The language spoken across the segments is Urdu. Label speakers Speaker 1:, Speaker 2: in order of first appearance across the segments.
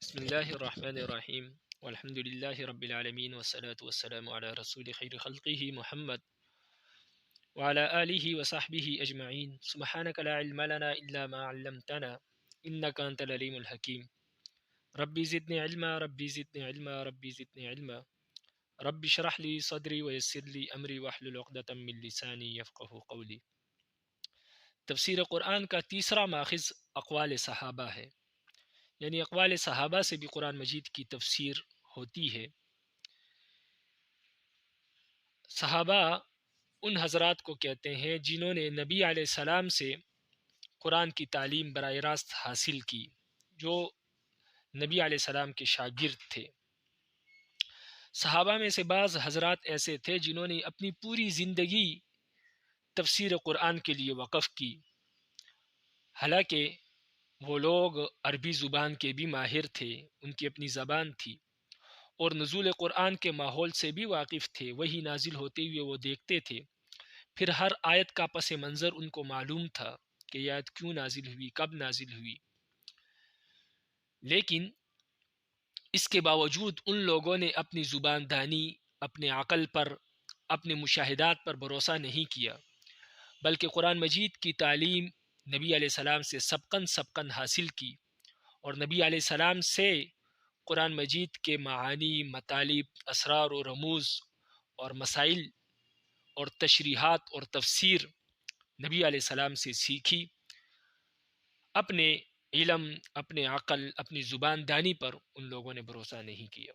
Speaker 1: بسم اللہ الرحمن الرحیم والحمد للہ رب العالمین والصلاة والسلام علی رسول خیر خلقہ محمد وعلى آلہ وصحبہ اجمعین سبحانک لا علم لنا الا ما علمتنا انک انت العلیم الحکیم ربی زدنی علما ربی زدنی علما ربی زدنی علما رب اشرح لی صدری ویسر لی امری واحلل عقدۃ من لسانی یفقہوا قولی۔ تفسیر قرآن کا تیسرا ماخذ اقوال صحابہ ہے، یعنی اقوال صحابہ سے بھی قرآن مجید کی تفسیر ہوتی ہے۔ صحابہ ان حضرات کو کہتے ہیں جنہوں نے نبی علیہ السلام سے قرآن کی تعلیم براہ راست حاصل کی، جو نبی علیہ السلام کے شاگرد تھے۔ صحابہ میں سے بعض حضرات ایسے تھے جنہوں نے اپنی پوری زندگی تفسیر قرآن کے لیے وقف کی، حالانکہ وہ لوگ عربی زبان کے بھی ماہر تھے، ان کی اپنی زبان تھی اور نزول قرآن کے ماحول سے بھی واقف تھے، وہی نازل ہوتے ہوئے وہ دیکھتے تھے، پھر ہر آیت کا پس منظر ان کو معلوم تھا کہ یہ آیت کیوں نازل ہوئی، کب نازل ہوئی۔ لیکن اس کے باوجود ان لوگوں نے اپنی زبان دانی، اپنے عقل پر، اپنے مشاہدات پر بھروسہ نہیں کیا، بلکہ قرآن مجید کی تعلیم نبی علیہ السلام سے سبقاً حاصل کی، اور نبی علیہ السلام سے قرآن مجید کے معانی، مطالب، اسرار و رموز اور مسائل اور تشریحات اور تفسیر نبی علیہ السلام سے سیکھی۔ اپنے علم، اپنے عقل، اپنی زبان دانی پر ان لوگوں نے بھروسہ نہیں کیا۔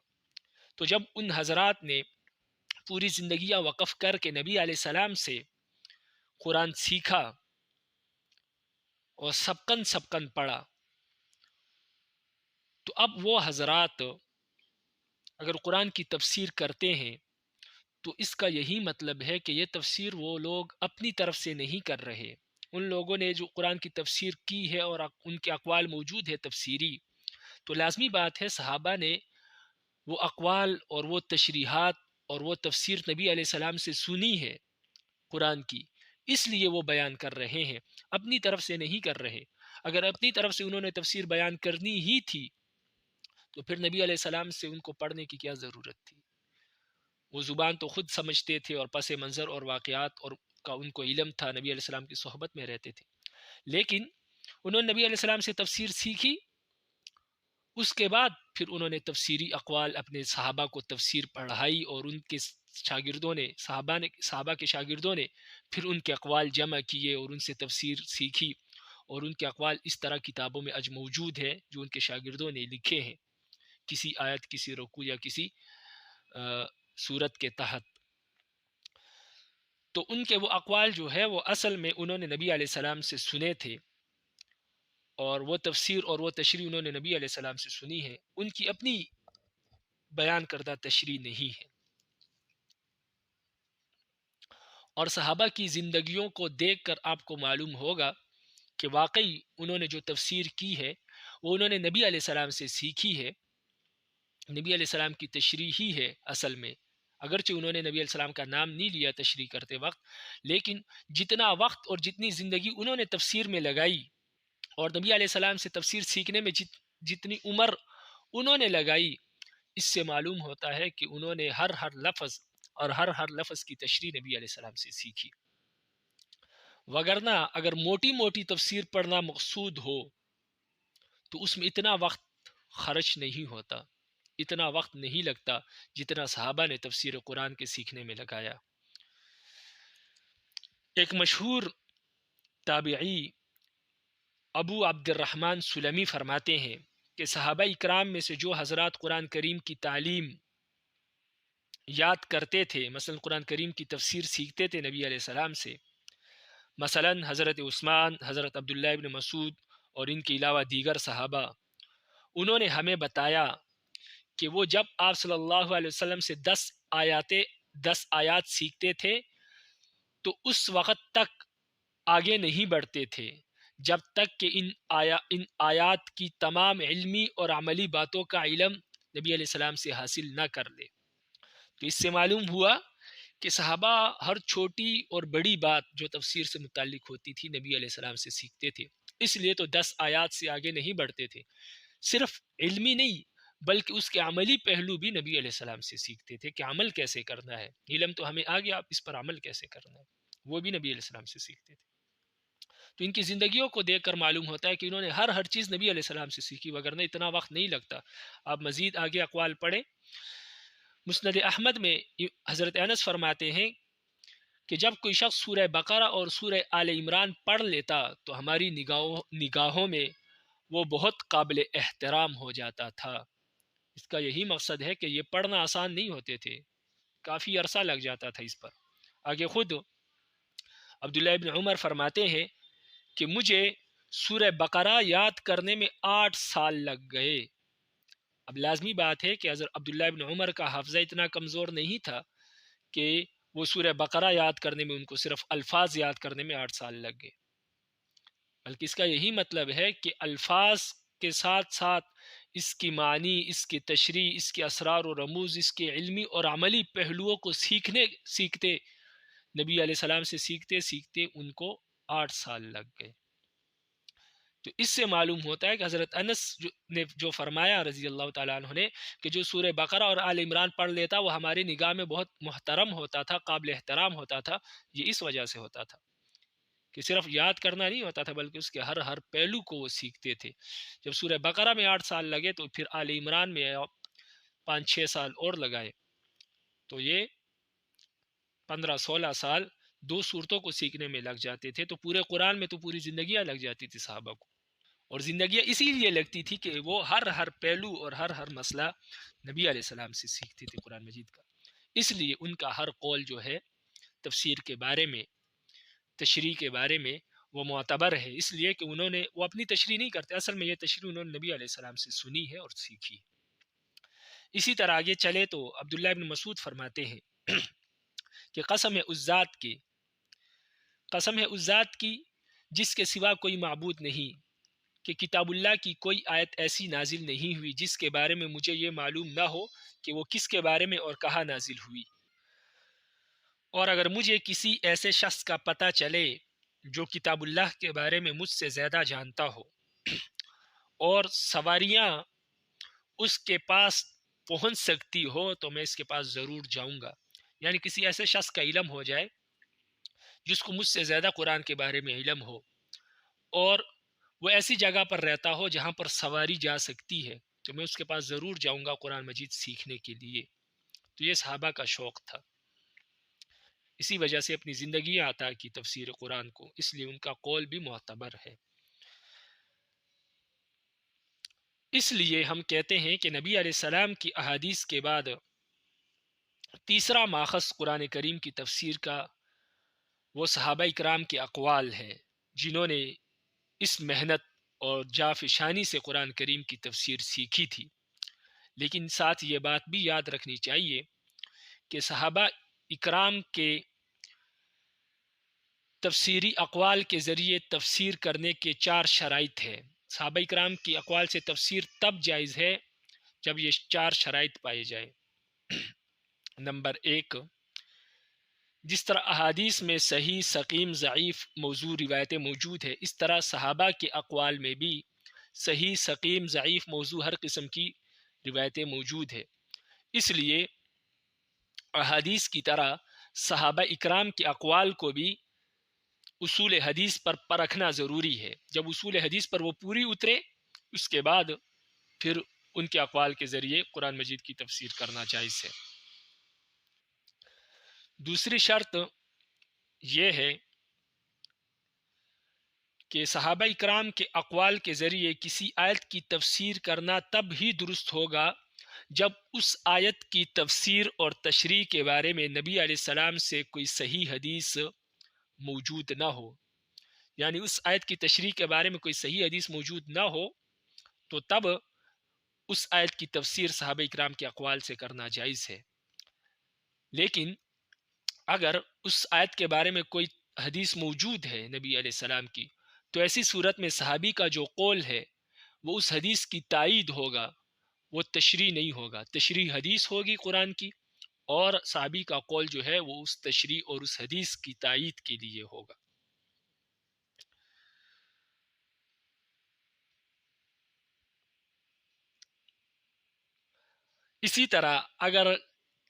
Speaker 1: تو جب ان حضرات نے پوری زندگیاں وقف کر کے نبی علیہ السلام سے قرآن سیکھا اور سبقاً پڑھا، تو اب وہ حضرات اگر قرآن کی تفسیر کرتے ہیں تو اس کا یہی مطلب ہے کہ یہ تفسیر وہ لوگ اپنی طرف سے نہیں کر رہے، ان لوگوں نے جو قرآن کی تفسیر کی ہے اور ان کے اقوال موجود ہے تفسیری، تو لازمی بات ہے صحابہ نے وہ اقوال اور وہ تشریحات اور وہ تفسیر نبی علیہ السلام سے سنی ہے قرآن کی، اس لیے وہ بیان کر رہے ہیں، اپنی طرف سے نہیں کر رہے۔ اگر اپنی طرف سے انہوں نے تفسیر بیان کرنی ہی تھی تو پھر نبی علیہ السلام سے ان کو پڑھنے کی کیا ضرورت تھی؟ وہ زبان تو خود سمجھتے تھے اور پس منظر اور واقعات اور کا ان کو علم تھا، نبی علیہ السلام کی صحبت میں رہتے تھے، لیکن انہوں نے نبی علیہ السلام سے تفسیر سیکھی، اس کے بعد پھر انہوں نے تفسیری اقوال اپنے صحابہ کو تفسیر پڑھائی، اور ان کے شاگردوں نے صحابہ کے شاگردوں نے پھر ان کے اقوال جمع کیے اور ان سے تفسیر سیکھی، اور ان کے اقوال اس طرح کتابوں میں موجود ہے جو ان کے شاگردوں نے لکھے ہیں، کسی آیت، کسی رکوع یا کسی صورت کے تحت۔ تو ان کے وہ اقوال جو ہے وہ اصل میں انہوں نے نبی علیہ السلام سے سنے تھے، اور وہ تفسیر اور وہ تشریح انہوں نے نبی علیہ السلام سے سنی ہے، ان کی اپنی بیان کردہ تشریح نہیں ہے۔ اور صحابہ کی زندگیوں کو دیکھ کر آپ کو معلوم ہوگا کہ واقعی انہوں نے جو تفسیر کی ہے وہ انہوں نے نبی علیہ السلام سے سیکھی ہے، نبی علیہ السلام کی تشریح ہی ہے اصل میں، اگرچہ انہوں نے نبی علیہ السلام کا نام نہیں لیا تشریح کرتے وقت، لیکن جتنا وقت اور جتنی زندگی انہوں نے تفسیر میں لگائی اور نبی علیہ السلام سے تفسیر سیکھنے میں جتنی عمر انہوں نے لگائی، اس سے معلوم ہوتا ہے کہ انہوں نے ہر لفظ اور ہر لفظ کی تشریح نبی علیہ السلام سے سیکھی۔ وگرنہ اگر موٹی موٹی تفسیر پڑھنا مقصود ہو تو اس میں اتنا وقت خرچ نہیں ہوتا، اتنا وقت نہیں لگتا جتنا صحابہ نے تفسیر قرآن کے سیکھنے میں لگایا۔ ایک مشہور تابعی ابو عبد الرحمن سلمی فرماتے ہیں کہ صحابہ اکرام میں سے جو حضرات قرآن کریم کی تعلیم یاد کرتے تھے، مثلا قرآن کریم کی تفسیر سیکھتے تھے نبی علیہ السلام سے، مثلا حضرت عثمان، حضرت عبداللہ ابن مسعود اور ان کے علاوہ دیگر صحابہ، انہوں نے ہمیں بتایا کہ وہ جب آپ صلی اللہ علیہ وسلم سے 10 آیات سیکھتے تھے تو اس وقت تک آگے نہیں بڑھتے تھے جب تک کہ ان آیات کی تمام علمی اور عملی باتوں کا علم نبی علیہ السلام سے حاصل نہ کر لے۔ تو اس سے معلوم ہوا کہ صحابہ ہر چھوٹی اور بڑی بات جو تفسیر سے متعلق ہوتی تھی نبی علیہ السلام سے سیکھتے تھے، اس لیے تو 10 آیات سے آگے نہیں بڑھتے تھے، صرف علمی نہیں بلکہ اس کے عملی پہلو بھی نبی علیہ السلام سے سیکھتے تھے کہ عمل کیسے کرنا ہے. علم تو ہمیں آ گیا، آپ اس پر عمل کیسے کرنا ہے، وہ بھی نبی علیہ السلام سے سیکھتے تھے. تو ان کی زندگیوں کو دیکھ کر معلوم ہوتا ہے کہ انہوں نے ہر چیز نبی علیہ السلام سے سیکھی، وگرنہ اتنا وقت نہیں لگتا. آپ مزید آگے اقوال پڑھیں. مسند احمد میں حضرت انس فرماتے ہیں کہ جب کوئی شخص سورہ بقرہ اور سورہ آل عمران پڑھ لیتا تو ہماری نگاہوں میں وہ بہت قابل احترام ہو جاتا تھا. اس کا یہی مقصد ہے کہ یہ پڑھنا آسان نہیں ہوتے تھے، کافی عرصہ لگ جاتا تھا اس پر. آگے خود عبداللہ ابن عمر فرماتے ہیں کہ مجھے سورہ بقرہ یاد کرنے میں 8 سال لگ گئے. اب لازمی بات ہے کہ حضرت عبداللہ ابن عمر کا حافظہ اتنا کمزور نہیں تھا کہ وہ سورہ بقرہ یاد کرنے میں ان کو صرف الفاظ یاد کرنے میں 8 سال لگ گئے، بلکہ اس کا یہی مطلب ہے کہ الفاظ کے ساتھ ساتھ اس کی معنی، اس کی تشریح، اس کے اسرار و رموز، اس کے علمی اور عملی پہلوؤں کو سیکھتے نبی علیہ السلام سے سیکھتے ان کو 8 سال لگ گئے. تو اس سے معلوم ہوتا ہے کہ حضرت انس نے جو فرمایا رضی اللہ تعالیٰ عنہ نے کہ جو سورہ بقرہ اور آل عمران پڑھ لیتا وہ ہماری نگاہ میں بہت محترم ہوتا تھا، قابل احترام ہوتا تھا، یہ اس وجہ سے ہوتا تھا کہ صرف یاد کرنا نہیں ہوتا تھا بلکہ اس کے ہر پہلو کو وہ سیکھتے تھے. جب سورہ بقرہ میں 8 سال لگے تو پھر آل عمران میں 5-6 سال اور لگائے، تو یہ 15-16 سال 2 صورتوں کو سیکھنے میں لگ جاتے تھے. تو پورے قرآن میں تو پوری زندگیاں لگ جاتی تھی صحابہ کو، اور زندگیاں اسی لیے لگتی تھی کہ وہ ہر پہلو اور ہر مسئلہ نبی علیہ السلام سے سیکھتے تھے قرآن مجید کا. اس لیے ان کا ہر قول جو ہے تفسیر کے بارے میں، تشریح کے بارے میں، وہ معتبر ہے، اس لیے کہ وہ اپنی تشریح نہیں کرتے، اصل میں یہ تشریح انہوں نے نبی علیہ السلام سے سنی ہے اور سیکھی. اسی طرح آگے چلے تو عبداللہ ابن مسعود فرماتے ہیں کہ قسم ہے اس ذات کی جس کے سوا کوئی معبود نہیں کہ کتاب اللہ کی کوئی آیت ایسی نازل نہیں ہوئی جس کے بارے میں مجھے یہ معلوم نہ ہو کہ وہ کس کے بارے میں اور کہاں نازل ہوئی. اور اگر مجھے کسی ایسے شخص کا پتہ چلے جو کتاب اللہ کے بارے میں مجھ سے زیادہ جانتا ہو اور سواریاں اس کے پاس پہنچ سکتی ہو تو میں اس کے پاس ضرور جاؤں گا. یعنی کسی ایسے شخص کا علم ہو جائے جس کو مجھ سے زیادہ قرآن کے بارے میں علم ہو اور وہ ایسی جگہ پر رہتا ہو جہاں پر سواری جا سکتی ہے تو میں اس کے پاس ضرور جاؤں گا قرآن مجید سیکھنے کے لیے. تو یہ صحابہ کا شوق تھا، اسی وجہ سے اپنی زندگی عطا کی تفسیر قرآن کو، اس لیے ان کا قول بھی معتبر ہے. اس لیے ہم کہتے ہیں کہ نبی علیہ السلام کی احادیث کے بعد تیسرا ماخذ قرآن کریم کی تفسیر کا وہ صحابہ اکرام کے اقوال ہیں جنہوں نے اس محنت اور جافشانی سے قرآن کریم کی تفسیر سیکھی تھی. لیکن ساتھ یہ بات بھی یاد رکھنی چاہیے کہ صحابہ اکرام کے تفسیری اقوال کے ذریعے تفسیر کرنے کے 4 شرائط ہیں. صحابہ اکرام کی اقوال سے تفسیر تب جائز ہے جب یہ 4 شرائط پائے جائیں. نمبر 1، جس طرح احادیث میں صحیح، سقیم، ضعیف، موضوع روایتیں موجود ہے اس طرح صحابہ کے اقوال میں بھی صحیح، سقیم، ضعیف، موضوع ہر قسم کی روایتیں موجود ہے. اس لیے احادیث کی طرح صحابہ اکرام کے اقوال کو بھی اصول حدیث پر پرکھنا ضروری ہے. جب اصول حدیث پر وہ پوری اترے اس کے بعد پھر ان کے اقوال کے ذریعے قرآن مجید کی تفسیر کرنا جائز ہے. دوسری شرط یہ ہے کہ صحابہ اکرام کے اقوال کے ذریعے کسی آیت کی تفسیر کرنا تب ہی درست ہوگا جب اس آیت کی تفسیر اور تشریح کے بارے میں نبی علیہ السلام سے کوئی صحیح حدیث موجود نہ ہو. یعنی اس آیت کی تشریح کے بارے میں کوئی صحیح حدیث موجود نہ ہو تو تب اس آیت کی تفسیر صحابہ اکرام کے اقوال سے کرنا جائز ہے. لیکن اگر اس آیت کے بارے میں کوئی حدیث موجود ہے نبی علیہ السلام کی تو ایسی صورت میں صحابی کا جو قول ہے وہ اس حدیث کی تائید ہوگا، وہ تشریح نہیں ہوگا. تشریح حدیث ہوگی قرآن کی اور صحابی کا قول جو ہے وہ اس تشریح اور اس حدیث کی تائید کے لیے ہوگا. اسی طرح اگر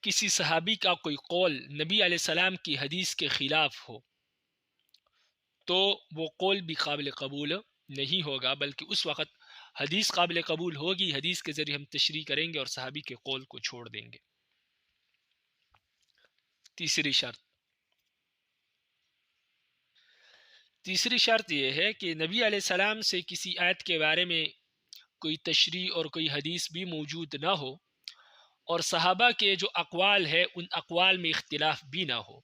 Speaker 1: کسی صحابی کا کوئی قول نبی علیہ السلام کی حدیث کے خلاف ہو تو وہ قول بھی قابل قبول نہیں ہوگا، بلکہ اس وقت حدیث قابل قبول ہوگی، حدیث کے ذریعے ہم تشریح کریں گے اور صحابی کے قول کو چھوڑ دیں گے۔ تیسری شرط یہ ہے کہ نبی علیہ السلام سے کسی آیت کے بارے میں کوئی تشریح اور کوئی حدیث بھی موجود نہ ہو، اور صحابہ کے جو اقوال ہے ان اقوال میں اختلاف بھی نہ ہو،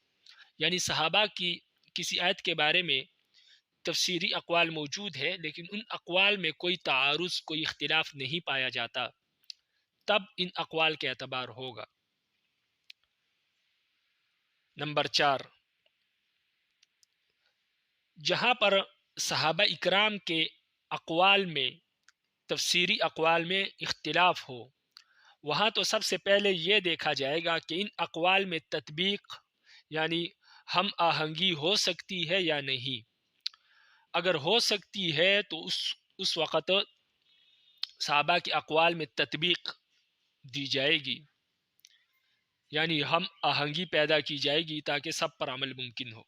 Speaker 1: یعنی صحابہ کی کسی آیت کے بارے میں تفسیری اقوال موجود ہے لیکن ان اقوال میں کوئی تعارض، کوئی اختلاف نہیں پایا جاتا، تب ان اقوال کے اعتبار ہوگا۔ نمبر 4، جہاں پر صحابہ اکرام کے اقوال میں، تفسیری اقوال میں اختلاف ہو، وہاں تو سب سے پہلے یہ دیکھا جائے گا کہ ان اقوال میں تطبیق یعنی ہم آہنگی ہو سکتی ہے یا نہیں۔ اگر ہو سکتی ہے تو اس وقت صحابہ کے اقوال میں تطبیق دی جائے گی، یعنی ہم آہنگی پیدا کی جائے گی تاکہ سب پر عمل ممکن ہو۔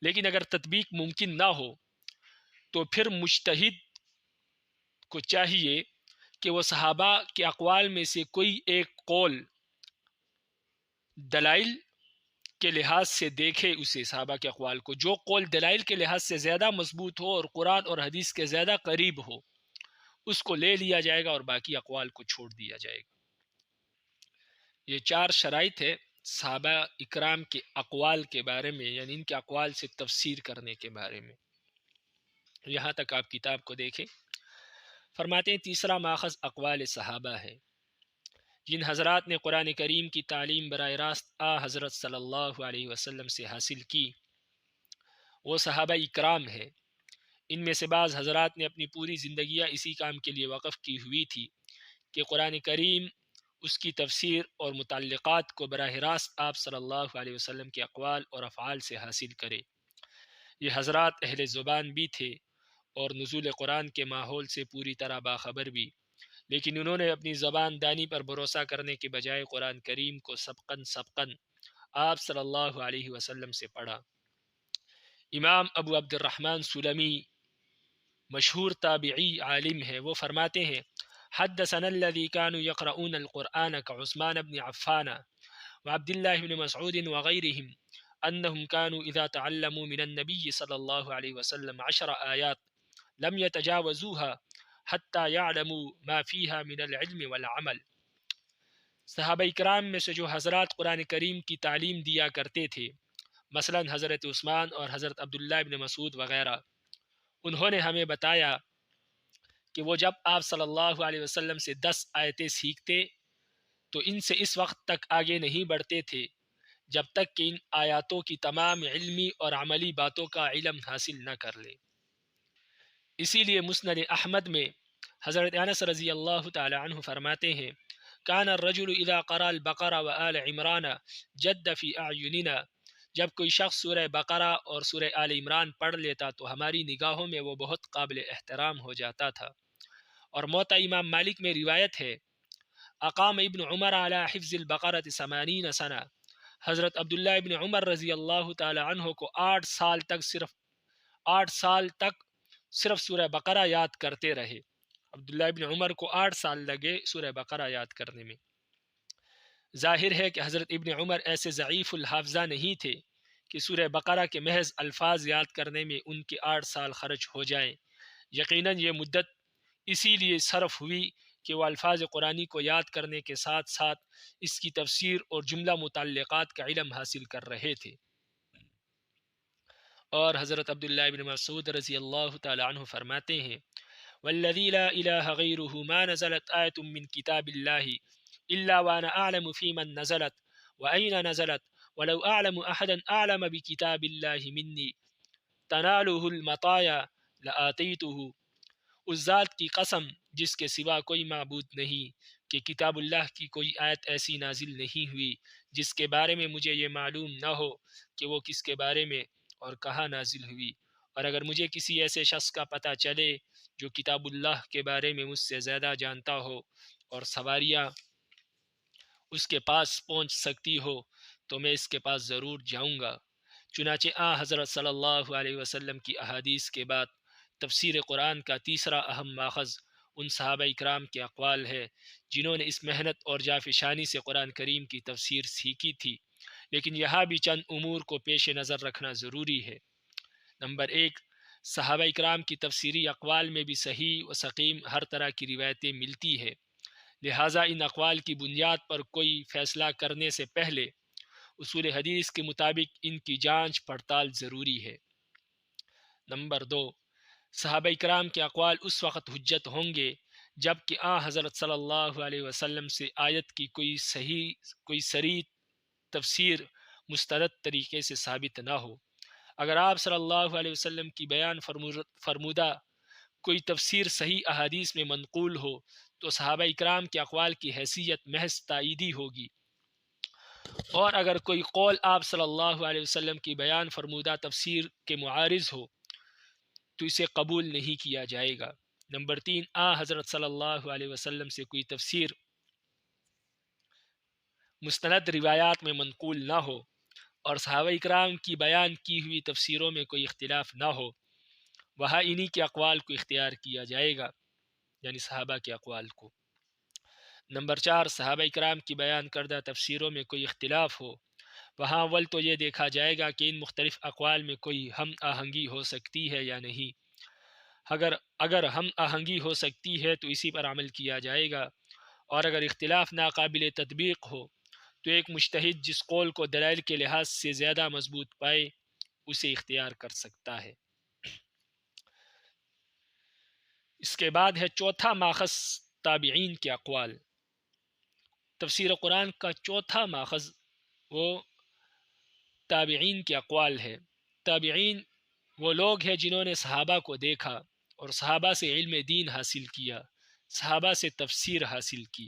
Speaker 1: لیکن اگر تطبیق ممکن نہ ہو تو پھر مجتہد کو چاہیے کہ وہ صحابہ کے اقوال میں سے کوئی ایک قول دلائل کے لحاظ سے دیکھے، اسے صحابہ کے اقوال کو، جو قول دلائل کے لحاظ سے زیادہ مضبوط ہو اور قرآن اور حدیث کے زیادہ قریب ہو، اس کو لے لیا جائے گا اور باقی اقوال کو چھوڑ دیا جائے گا۔ یہ 4 شرائط ہے صحابہ اکرام کے اقوال کے بارے میں، یعنی ان کے اقوال سے تفسیر کرنے کے بارے میں۔ یہاں تک آپ کتاب کو دیکھیں۔ فرماتے ہیں تیسرا ماخذ اقوال صحابہ ہے۔ جن حضرات نے قرآن کریم کی تعلیم براہ راست حضرت صلی اللہ علیہ وسلم سے حاصل کی وہ صحابہ اکرام ہے۔ ان میں سے بعض حضرات نے اپنی پوری زندگیاں اسی کام کے لیے وقف کی ہوئی تھی کہ قرآن کریم، اس کی تفسیر اور متعلقات کو براہ راست آپ صلی اللہ علیہ وسلم کے اقوال اور افعال سے حاصل کرے۔ یہ حضرات اہل زبان بھی تھے اور نزول قرآن کے ماحول سے پوری طرح باخبر بھی، لیکن انہوں نے اپنی زبان دانی پر بھروسہ کرنے کے بجائے قرآن کریم کو سبقاً آپ صلی اللہ علیہ وسلم سے پڑھا۔ امام ابو عبد الرحمن سلمی مشہور تابعی عالم ہے، وہ فرماتے ہیں حدثنا الذي كانوا يقرؤون القرآن كعثمان بن عفان وعبد الله بن مسعود وغيرهم أنهم كانوا إذا تعلموا من النبي صلى الله عليه وسلم 10 آيات لم يتجاوزوها حتى يعلموا ما فيها من العلم والعمل۔ صحابہ اکرام میں سے جو حضرات قرآن کریم کی تعلیم دیا کرتے تھے، مثلا حضرت عثمان اور حضرت عبداللہ بن مسعود وغیرہ، انہوں نے ہمیں بتایا کہ وہ جب آپ صلی اللہ علیہ وسلم سے 10 آیتیں سیکھتے تو ان سے اس وقت تک آگے نہیں بڑھتے تھے جب تک کہ ان آیاتوں کی تمام علمی اور عملی باتوں کا علم حاصل نہ کر لیں۔ اسی لیے مسند احمد میں حضرت انس رضی اللہ تعالی عنہ فرماتے ہیں کان الرجل اذا قرأ البقرہ وآل عمران جد فی اعیننا، جب کوئی شخص سورہ بقرہ اور سورہ آل عمران پڑھ لیتا تو ہماری نگاہوں میں وہ بہت قابل احترام ہو جاتا تھا۔ اور موطا امام مالک میں روایت ہے اقام ابن عمر علی حفظ البقرۃ 80 سنہ، حضرت عبداللہ ابن عمر رضی اللہ تعالی عنہ کو 8 سال تک صرف سورہ بقرہ یاد کرتے رہے۔ عبداللہ ابن عمر کو 8 سال لگے سورہ بقرہ یاد کرنے میں۔ ظاہر ہے کہ حضرت ابن عمر ایسے ضعیف الحافظہ نہیں تھے کہ سورہ بقرہ کے محض الفاظ یاد کرنے میں ان کے 8 سال خرچ ہو جائیں۔ یقیناً یہ مدت اسی لیے صرف ہوئی کہ وہ الفاظ قرآنی کو یاد کرنے کے ساتھ ساتھ اس کی تفسیر اور جملہ متعلقات کا علم حاصل کر رہے تھے۔ اور حضرت عبداللہ ابن مسعود رضی اللہ تعالی عنہ فرماتے ہیں والذی لا الہ غیرہ ما نزلت آیت من کتاب اللہ الا وانا اعلم فی من نزلت وأین نزلت ولو اعلم احدا اعلم بکتاب اللہ منی تنالہ المطایا لآتیتہ۔ اس ذات کی قسم جس کے سوا کوئی معبود نہیں کہ کتاب اللہ کی کوئی آیت ایسی نازل نہیں ہوئی جس کے بارے میں مجھے یہ معلوم نہ ہو کہ وہ کس کے بارے میں اور کہاں نازل ہوئی، اور اگر مجھے کسی ایسے شخص کا پتہ چلے جو کتاب اللہ کے بارے میں مجھ سے زیادہ جانتا ہو اور سواریاں اس کے پاس پہنچ سکتی ہو تو میں اس کے پاس ضرور جاؤں گا۔ چنانچہ حضرت صلی اللہ علیہ وسلم کی احادیث کے بعد تفسیر قرآن کا تیسرا اہم ماخذ ان صحابہ اکرام کے اقوال ہے جنہوں نے اس محنت اور جافشانی سے قرآن کریم کی تفسیر سیکھی تھی۔ لیکن یہاں بھی چند امور کو پیش نظر رکھنا ضروری ہے۔ نمبر ایک، صحابہ اکرام کی تفسیری اقوال میں بھی صحیح و سقیم ہر طرح کی روایتیں ملتی ہے، لہٰذا ان اقوال کی بنیاد پر کوئی فیصلہ کرنے سے پہلے اصول حدیث کے مطابق ان کی جانچ پڑتال ضروری ہے۔ نمبر دو، صحابہ اکرام کے اقوال اس وقت حجت ہوں گے جب کہ حضرت صلی اللہ علیہ وسلم سے آیت کی کوئی صریح تفسیر مستند طریقے سے ثابت نہ ہو۔ اگر آپ صلی اللہ علیہ وسلم کی بیان فرمودہ کوئی تفسیر صحیح احادیث میں منقول ہو تو صحابہ اکرام کے اقوال کی حیثیت محض تائیدی ہوگی، اور اگر کوئی قول آپ صلی اللہ علیہ وسلم کی بیان فرمودہ تفسیر کے معارض ہو تو اسے قبول نہیں کیا جائے گا۔ نمبر تین، حضرت صلی اللہ علیہ وسلم سے کوئی تفسیر مستند روایات میں منقول نہ ہو اور صحابہ اکرام کی بیان کی ہوئی تفسیروں میں کوئی اختلاف نہ ہو، وہاں انہی کے اقوال کو اختیار کیا جائے گا، یعنی صحابہ کے اقوال کو۔ نمبر چار، صحابہ اکرام کی بیان کردہ تفسیروں میں کوئی اختلاف ہو، وہاں اول تو یہ دیکھا جائے گا کہ ان مختلف اقوال میں کوئی ہم آہنگی ہو سکتی ہے یا نہیں۔ اگر ہم آہنگی ہو سکتی ہے تو اسی پر عمل کیا جائے گا، اور اگر اختلاف ناقابل تطبیق ہو تو ایک مجتہد جس قول کو دلائل کے لحاظ سے زیادہ مضبوط پائے اسے اختیار کر سکتا ہے۔ اس کے بعد ہے چوتھا ماخذ تابعین کے اقوال۔ تفسیر قرآن کا چوتھا ماخذ وہ تابعین کے اقوال ہے۔ تابعین وہ لوگ ہیں جنہوں نے صحابہ کو دیکھا اور صحابہ سے علم دین حاصل کیا، صحابہ سے تفسیر حاصل کی۔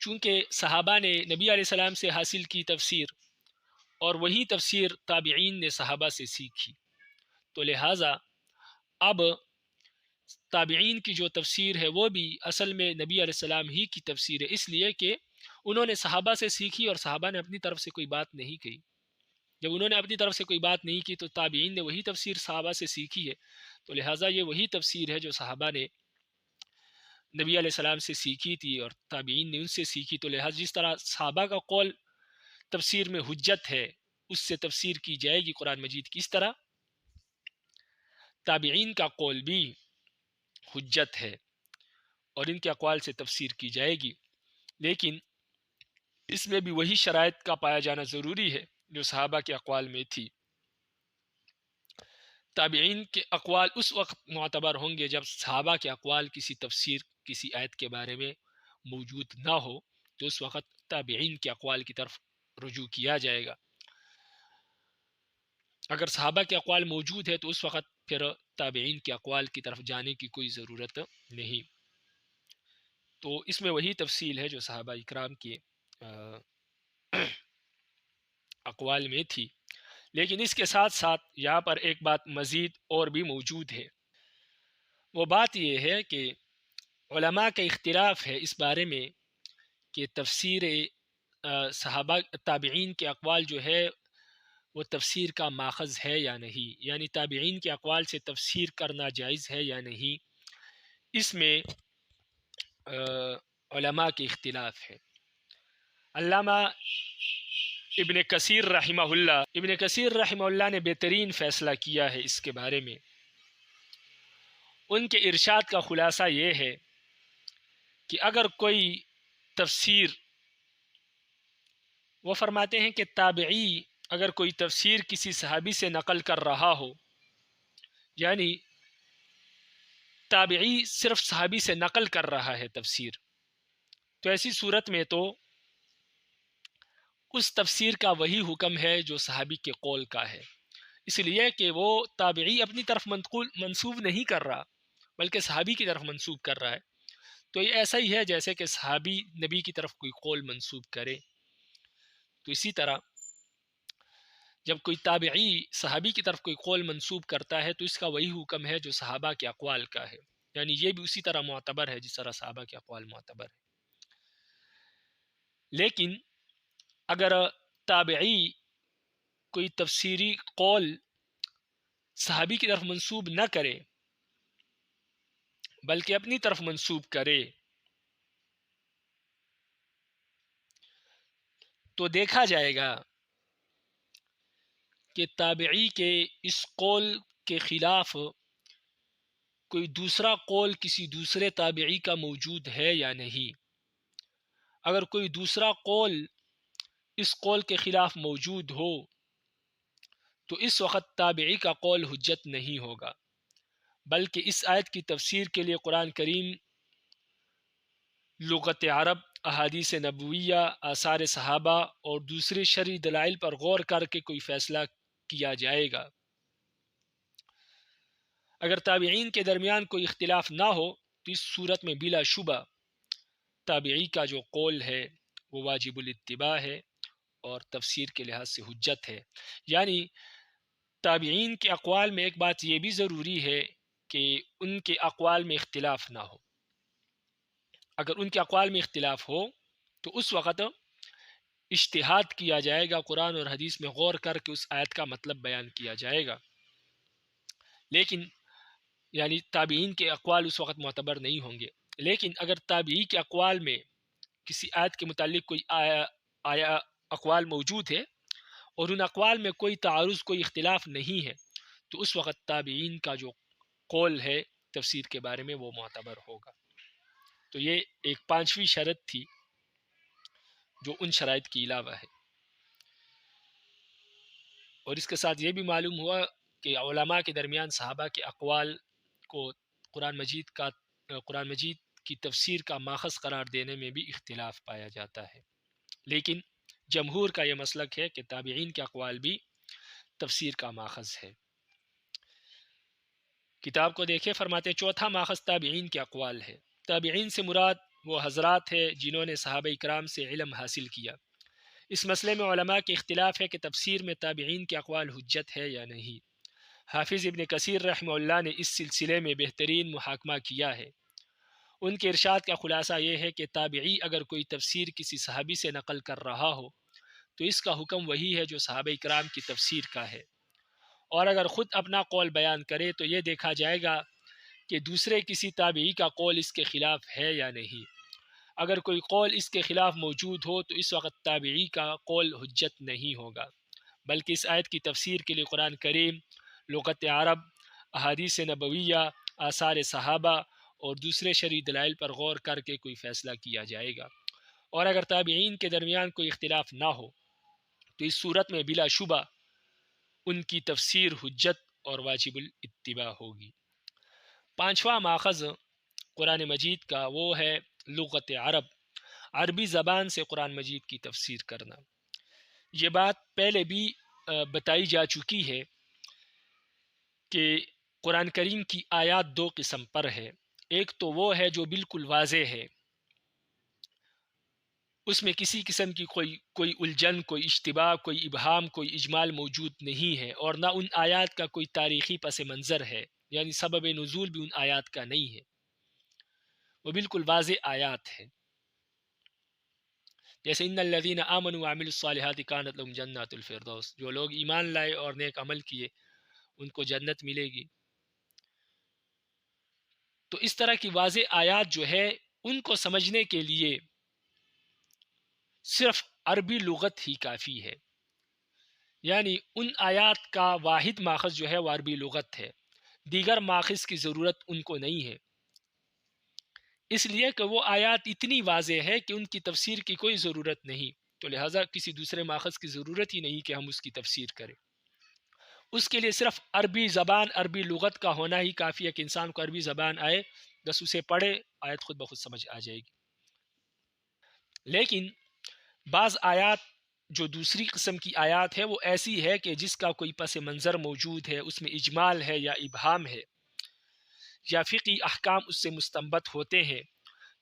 Speaker 1: چونکہ صحابہ نے نبی علیہ السلام سے حاصل کی تفسیر اور وہی تفسیر تابعین نے صحابہ سے سیکھی، تو لہٰذا اب تابعین کی جو تفسیر ہے وہ بھی اصل میں نبی علیہ السلام ہی کی تفسیر ہے، اس لیے کہ انہوں نے صحابہ سے سیکھی اور صحابہ نے اپنی طرف سے کوئی بات نہیں کہی۔ جب انہوں نے اپنی طرف سے کوئی بات نہیں کی تو تابعین نے وہی تفسیر صحابہ سے سیکھی ہے، تو لہٰذا یہ وہی تفسیر ہے جو صحابہ نے نبی علیہ السلام سے سیکھی تھی اور تابعین نے ان سے سیکھی، تو لہٰذا جس طرح صحابہ کا قول تفسیر میں حجت ہے اس سے تفسیر کی جائے گی قرآن مجید کی، اس طرح تابعین کا قول بھی حجت ہے اور ان کے اقوال سے تفسیر کی جائے گی، لیکن اس میں بھی وہی شرائط کا پایا جانا ضروری ہے جو صحابہ کے اقوال میں تھی۔ تابعین کے اقوال اس وقت معتبر ہوں گے جب صحابہ کے اقوال کسی تفسیر کسی آیت کے بارے میں موجود نہ ہو، تو اس وقت تابعین کے اقوال کی طرف رجوع کیا جائے گا۔ اگر صحابہ کے اقوال موجود ہے تو اس وقت پھر تابعین کے اقوال کی طرف جانے کی کوئی ضرورت نہیں۔ تو اس میں وہی تفصیل ہے جو صحابہ اکرام کے اقوال میں تھی، لیکن اس کے ساتھ ساتھ یہاں پر ایک بات مزید اور بھی موجود ہے۔ وہ بات یہ ہے کہ علماء کا اختلاف ہے اس بارے میں کہ تفسیر صحابہ تابعین کے اقوال جو ہے وہ تفسیر کا ماخذ ہے یا نہیں، یعنی تابعین کے اقوال سے تفسیر کرنا جائز ہے یا نہیں، اس میں علماء کے اختلاف ہے۔ علامہ ابن کثیر رحمہ اللہ نے بہترین فیصلہ کیا ہے اس کے بارے میں۔ ان کے ارشاد کا خلاصہ یہ ہے کہ اگر کوئی تفسیر، وہ فرماتے ہیں کہ تابعی اگر کوئی تفسیر کسی صحابی سے نقل کر رہا ہو، یعنی تابعی صرف صحابی سے نقل کر رہا ہے تفسیر، تو ایسی صورت میں تو اس تفسیر کا وہی حکم ہے جو صحابی کے قول کا ہے، اس لیے کہ وہ تابعی اپنی طرف منسوب نہیں کر رہا بلکہ صحابی کی طرف منسوب کر رہا ہے۔ تو یہ ایسا ہی ہے جیسے کہ صحابی نبی کی طرف کوئی قول منسوب کرے، تو اسی طرح جب کوئی تابعی صحابی کی طرف کوئی قول منسوب کرتا ہے تو اس کا وہی حکم ہے جو صحابہ کے اقوال کا ہے، یعنی یہ بھی اسی طرح معتبر ہے جس طرح صحابہ کے اقوال معتبر ہے۔ لیکن اگر تابعی کوئی تفسیری قول صحابی کی طرف منسوب نہ کرے بلکہ اپنی طرف منسوب کرے تو دیکھا جائے گا کہ تابعی کے اس قول کے خلاف کوئی دوسرا قول کسی دوسرے تابعی کا موجود ہے یا نہیں. اگر کوئی دوسرا قول اس قول کے خلاف موجود ہو تو اس وقت تابعی کا قول حجت نہیں ہوگا، بلکہ اس آیت کی تفسیر کے لیے قرآن کریم، لغت عرب، احادیث نبویہ، آثار صحابہ اور دوسرے شرعی دلائل پر غور کر کے کوئی فیصلہ کیا جائے گا. اگر تابعین کے درمیان کوئی اختلاف نہ ہو تو اس صورت میں بلا شبہ تابعی کا جو قول ہے وہ واجب الاتباع ہے اور تفسیر کے لحاظ سے حجت ہے. یعنی تابعین کے اقوال میں ایک بات یہ بھی ضروری ہے کہ ان کے اقوال میں اختلاف نہ ہو. اگر ان کے اقوال میں اختلاف ہو تو اس وقت اجتہاد کیا جائے گا، قرآن اور حدیث میں غور کر کے اس آیت کا مطلب بیان کیا جائے گا. لیکن یعنی تابعین کے اقوال اس وقت معتبر نہیں ہوں گے. لیکن اگر تابعی کے اقوال میں کسی آیت کے متعلق کوئی آیا اقوال موجود ہے اور ان اقوال میں کوئی تعارض، کوئی اختلاف نہیں ہے تو اس وقت تابعین کا جو قول ہے تفسیر کے بارے میں وہ معتبر ہوگا. تو یہ ایک پانچویں شرط تھی جو ان شرائط کے علاوہ ہے. اور اس کے ساتھ یہ بھی معلوم ہوا کہ علماء کے درمیان صحابہ کے اقوال کو قرآن مجید کی تفسیر کا ماخذ قرار دینے میں بھی اختلاف پایا جاتا ہے. لیکن جمہور کا یہ مسلک ہے کہ تابعین کے اقوال بھی تفسیر کا ماخذ ہے. کتاب کو دیکھے، فرماتے چوتھا ماخذ تابعین کے اقوال ہے. تابعین سے مراد وہ حضرات ہے جنہوں نے صحابہ اکرام سے علم حاصل کیا. اس مسئلے میں علماء کے اختلاف ہے کہ تفسیر میں تابعین کے اقوال حجت ہے یا نہیں. حافظ ابن کثیر رحمہ اللہ نے اس سلسلے میں بہترین محاکمہ کیا ہے. ان کے ارشاد کا خلاصہ یہ ہے کہ تابعی اگر کوئی تفسیر کسی صحابی سے نقل کر رہا ہو تو اس کا حکم وہی ہے جو صحابہ اکرام کی تفسیر کا ہے، اور اگر خود اپنا قول بیان کرے تو یہ دیکھا جائے گا کہ دوسرے کسی تابعی کا قول اس کے خلاف ہے یا نہیں. اگر کوئی قول اس کے خلاف موجود ہو تو اس وقت تابعی کا قول حجت نہیں ہوگا، بلکہ اس آیت کی تفسیر کے لیے قرآن کریم، لغت عرب، احادیث نبویہ، آثار صحابہ اور دوسرے شرعی دلائل پر غور کر کے کوئی فیصلہ کیا جائے گا. اور اگر تابعین کے درمیان کوئی اختلاف نہ ہو تو اس صورت میں بلا شبہ ان کی تفسیر حجت اور واجب الاتباع ہوگی. پانچواں ماخذ قرآن مجید کا وہ ہے لغت عرب، عربی زبان سے قرآن مجید کی تفسیر کرنا. یہ بات پہلے بھی بتائی جا چکی ہے کہ قرآن کریم کی آیات دو قسم پر ہے. ایک تو وہ ہے جو بالکل واضح ہے، اس میں کسی قسم کی کوئی الجھن، کوئی اشتباہ، کوئی ابہام، کوئی اجمال موجود نہیں ہے، اور نہ ان آیات کا کوئی تاریخی پس منظر ہے، یعنی سبب نزول بھی ان آیات کا نہیں ہے، وہ بالکل واضح آیات ہے. جیسے ان الذین آمنوا وعملوا الصالحات کانت لهم جنات الفردوس، جو لوگ ایمان لائے اور نیک عمل کیے ان کو جنت ملے گی. تو اس طرح کی واضح آیات جو ہے ان کو سمجھنے کے لیے صرف عربی لغت ہی کافی ہے. یعنی ان آیات کا واحد ماخذ جو ہے وہ عربی لغت ہے، دیگر ماخذ کی ضرورت ان کو نہیں ہے، اس لیے کہ وہ آیات اتنی واضح ہے کہ ان کی تفسیر کی کوئی ضرورت نہیں، تو لہٰذا کسی دوسرے ماخذ کی ضرورت ہی نہیں کہ ہم اس کی تفسیر کریں. اس کے لیے صرف عربی زبان، عربی لغت کا ہونا ہی کافی ہے کہ انسان کو عربی زبان آئے، بس اسے پڑھے، آیت خود بخود سمجھ آ جائے گی. لیکن بعض آیات جو دوسری قسم کی آیات ہے وہ ایسی ہے کہ جس کا کوئی پس منظر موجود ہے، اس میں اجمال ہے یا ابہام ہے یا فقہی احکام اس سے مستنبط ہوتے ہیں،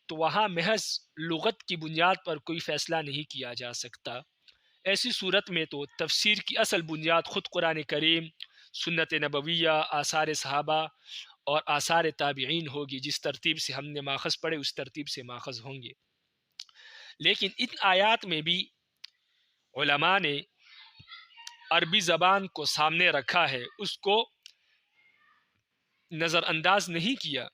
Speaker 1: تو وہاں محض لغت کی بنیاد پر کوئی فیصلہ نہیں کیا جا سکتا. ایسی صورت میں تو تفسیر کی اصل بنیاد خود قرآن کریم، سنت نبویہ، آثار صحابہ اور آثار تابعین ہوگی. جس ترتیب سے ہم نے ماخذ پڑھے اس ترتیب سے ماخذ ہوں گے. لیکن ان آیات میں بھی علماء نے عربی زبان کو سامنے رکھا ہے، اس کو نظر انداز نہیں کیا،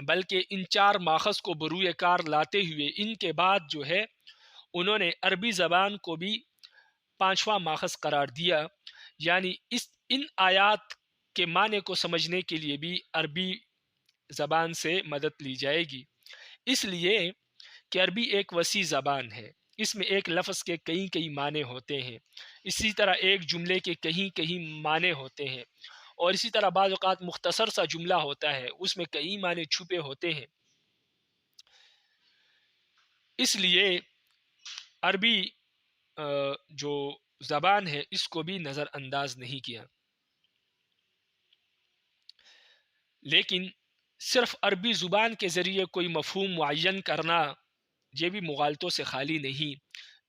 Speaker 1: بلکہ ان چار ماخذ کو بروئے کار لاتے ہوئے ان کے بعد جو ہے انہوں نے عربی زبان کو بھی پانچواں ماخذ قرار دیا، یعنی ان آیات کے معنی کو سمجھنے کے لیے بھی عربی زبان سے مدد لی جائے گی، اس لیے کہ عربی ایک وسیع زبان ہے، اس میں ایک لفظ کے کئی معنی ہوتے ہیں، اسی طرح ایک جملے کے کئی معنی ہوتے ہیں، اور اسی طرح بعض اوقات مختصر سا جملہ ہوتا ہے، اس میں کئی معنی چھپے ہوتے ہیں۔ اس لیے عربی جو زبان ہے اس کو بھی نظر انداز نہیں کیا، لیکن صرف عربی زبان کے ذریعے کوئی مفہوم معین کرنا یہ بھی مغالطوں سے خالی نہیں،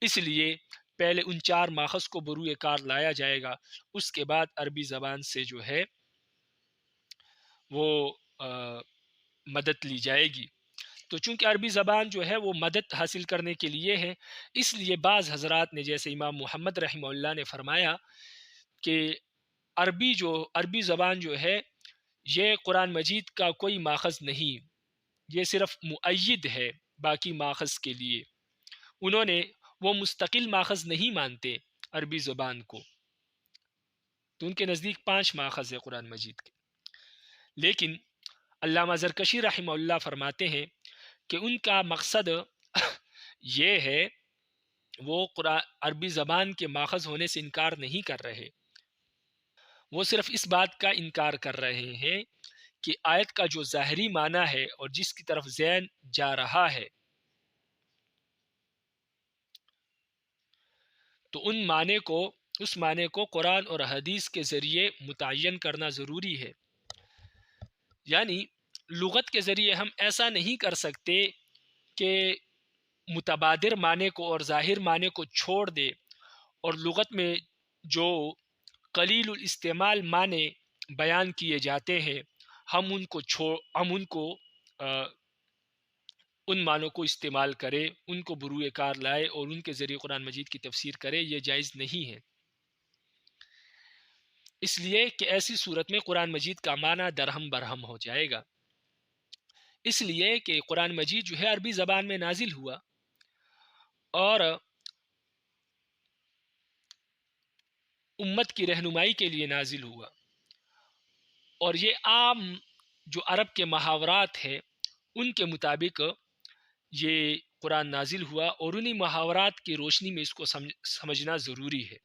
Speaker 1: اس لیے پہلے ان چار ماخذ کو بروئے کار لایا جائے گا، اس کے بعد عربی زبان سے جو ہے وہ مدد لی جائے گی۔ تو چونکہ عربی زبان جو ہے وہ مدد حاصل کرنے کے لیے ہے، اس لیے بعض حضرات نے جیسے امام محمد رحمہ اللہ نے فرمایا کہ عربی زبان جو ہے یہ قرآن مجید کا کوئی ماخذ نہیں، یہ صرف مؤید ہے باقی ماخذ کے لیے، انہوں نے وہ مستقل ماخذ نہیں مانتے عربی زبان کو، تو ان کے نزدیک 5 ماخذ ہے قرآن مجید کے، لیکن علامہ زرکشی رحمہ اللہ فرماتے ہیں کہ ان کا مقصد یہ ہے، وہ عربی زبان کے ماخذ ہونے سے انکار نہیں کر رہے، وہ صرف اس بات کا انکار کر رہے ہیں کہ آیت کا جو ظاہری معنی ہے اور جس کی طرف ذہن جا رہا ہے تو اس معنی کو قرآن اور حدیث کے ذریعے متعین کرنا ضروری ہے، یعنی لغت کے ذریعے ہم ایسا نہیں کر سکتے کہ متبادر معنی کو اور ظاہر معنی کو چھوڑ دے اور لغت میں جو قلیل الاستعمال معنی بیان کیے جاتے ہیں ہم ان کو ان معنوں کو استعمال کرے، ان کو بروئے کار لائے اور ان کے ذریعے قرآن مجید کی تفسیر کرے، یہ جائز نہیں ہے، اس لیے کہ ایسی صورت میں قرآن مجید کا معنی درہم برہم ہو جائے گا، اس لیے کہ قرآن مجید جو ہے عربی زبان میں نازل ہوا اور امت کی رہنمائی کے لیے نازل ہوا، اور یہ عام جو عرب کے محاورات ہیں ان کے مطابق یہ قرآن نازل ہوا، اور انہی محاورات کی روشنی میں اس کو سمجھنا ضروری ہے۔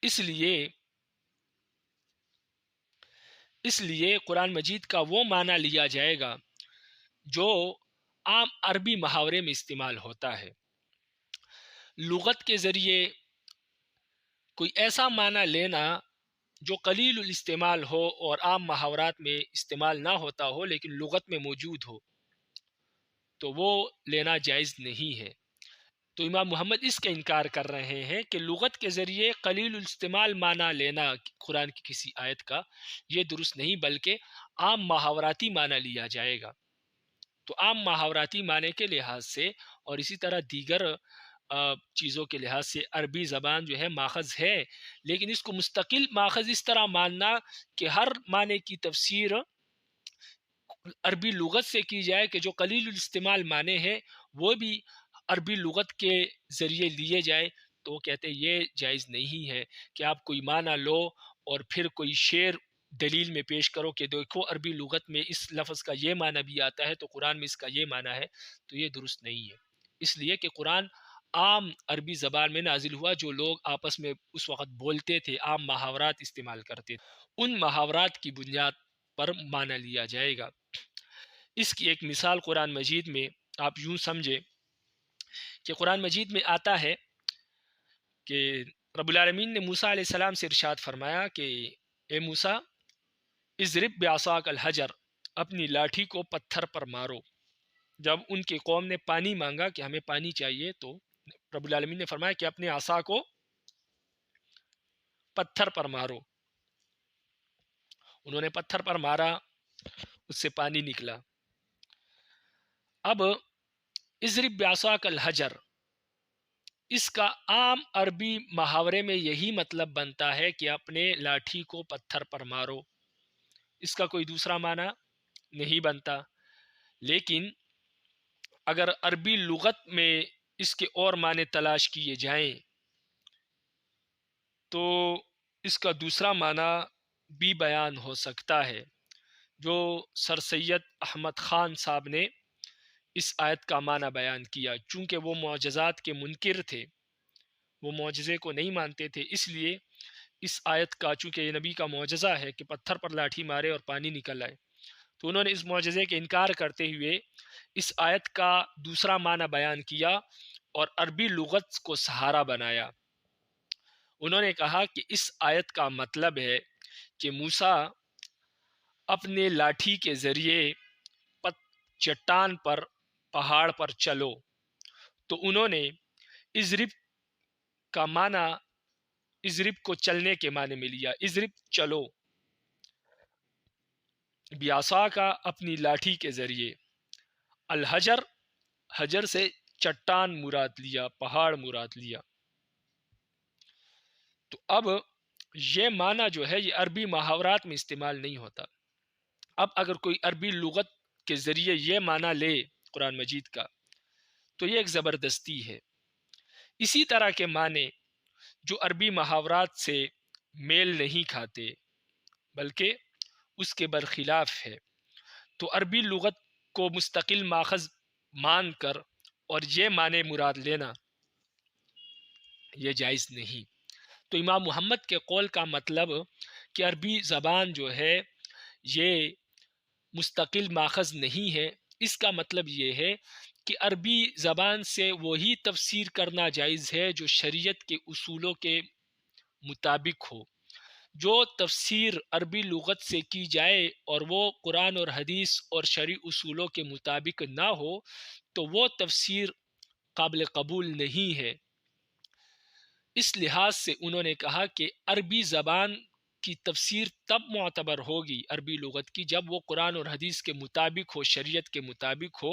Speaker 1: اس لیے قرآن مجید کا وہ معنی لیا جائے گا جو عام عربی محاورے میں استعمال ہوتا ہے، لغت کے ذریعے کوئی ایسا معنی لینا جو قلیل الاستعمال ہو اور عام محاورات میں استعمال نہ ہوتا ہو لیکن لغت میں موجود ہو تو وہ لینا جائز نہیں ہے، تو امام محمد اس کا انکار کر رہے ہیں کہ لغت کے ذریعے قلیل الاستعمال معنی لینا قرآن کی کسی آیت کا یہ درست نہیں، بلکہ عام محاوراتی معنی لیا جائے گا، تو عام محاوراتی معنی کے لحاظ سے اور اسی طرح دیگر چیزوں کے لحاظ سے عربی زبان جو ہے ماخذ ہے، لیکن اس کو مستقل ماخذ اس طرح ماننا کہ ہر معنی کی تفسیر عربی لغت سے کی جائے کہ جو قلیل الاستعمال معنی ہے وہ بھی عربی لغت کے ذریعے لیے جائے، تو وہ کہتے ہیں یہ جائز نہیں ہے کہ آپ کوئی معنی لو اور پھر کوئی شعر دلیل میں پیش کرو کہ دیکھو عربی لغت میں اس لفظ کا یہ معنی بھی آتا ہے تو قرآن میں اس کا یہ معنی ہے، تو یہ درست نہیں ہے، اس لیے کہ قرآن عام عربی زبان میں نازل ہوا، جو لوگ آپس میں اس وقت بولتے تھے، عام محاورات استعمال کرتے تھے، ان محاورات کی بنیاد پر معنی لیا جائے گا۔ اس کی ایک مثال قرآن مجید میں آپ یوں سمجھے کہ قرآن مجید میں آتا ہے کہ رب العالمین نے موسیٰ علیہ السلام سے ارشاد فرمایا کہ اے موسیٰ اضرب بعصاک الحجر، اپنی لاٹھی کو پتھر پر مارو، جب ان کی قوم نے پانی مانگا کہ ہمیں پانی چاہیے تو رب العالمین نے فرمایا کہ اپنے عصا کو پتھر پر مارو، انہوں نے پتھر پر مارا، اس سے پانی نکلا، اب اضرب بعصاک الحجر، اس کا عام عربی محاورے میں یہی مطلب بنتا ہے کہ اپنے لاٹھی کو پتھر پر مارو، اس کا کوئی دوسرا معنی نہیں بنتا۔ لیکن اگر عربی لغت میں اس کے اور معنی تلاش کیے جائیں تو اس کا دوسرا معنی بھی بیان ہو سکتا ہے، جو سر سید احمد خان صاحب نے اس آیت کا معنی بیان کیا۔ چونکہ وہ معجزات کے منکر تھے، وہ معجزے کو نہیں مانتے تھے، اس لیے اس آیت کا، چونکہ یہ نبی کا معجزہ ہے کہ پتھر پر لاٹھی مارے اور پانی نکل آئے، تو انہوں نے اس معجزے کے انکار کرتے ہوئے اس آیت کا دوسرا معنی بیان کیا اور عربی لغت کو سہارا بنایا۔ انہوں نے کہا کہ اس آیت کا مطلب ہے کہ موسیٰ اپنے لاٹھی کے ذریعے چٹان پر، پہاڑ پر چلو، تو انہوں نے اضرب کا معنی اضرب کو چلنے کے معنی میں لیا، اضرب چلو، بیاسا کا اپنی لاٹھی کے ذریعے، الحجر حجر سے چٹان مراد لیا، پہاڑ مراد لیا۔ تو اب یہ معنی جو ہے یہ عربی محاورات میں استعمال نہیں ہوتا۔ اب اگر کوئی عربی لغت کے ذریعے یہ معنی لے قرآن مجید کا تو یہ ایک زبردستی ہے۔ اسی طرح کے معنی جو عربی محاورات سے میل نہیں کھاتے بلکہ اس کے برخلاف ہے، تو عربی لغت کو مستقل ماخذ مان کر اور یہ معنی مراد لینا یہ جائز نہیں۔ تو امام محمد کے قول کا مطلب کہ عربی زبان جو ہے یہ مستقل ماخذ نہیں ہے، اس کا مطلب یہ ہے کہ عربی زبان سے وہی تفسیر کرنا جائز ہے جو شریعت کے اصولوں کے مطابق ہو۔ جو تفسیر عربی لغت سے کی جائے اور وہ قرآن اور حدیث اور شرعی اصولوں کے مطابق نہ ہو تو وہ تفسیر قابل قبول نہیں ہے۔ اس لحاظ سے انہوں نے کہا کہ عربی زبان کی تفسیر تب معتبر ہوگی عربی لغت کی جب وہ قرآن اور حدیث کے مطابق ہو، شریعت کے مطابق ہو،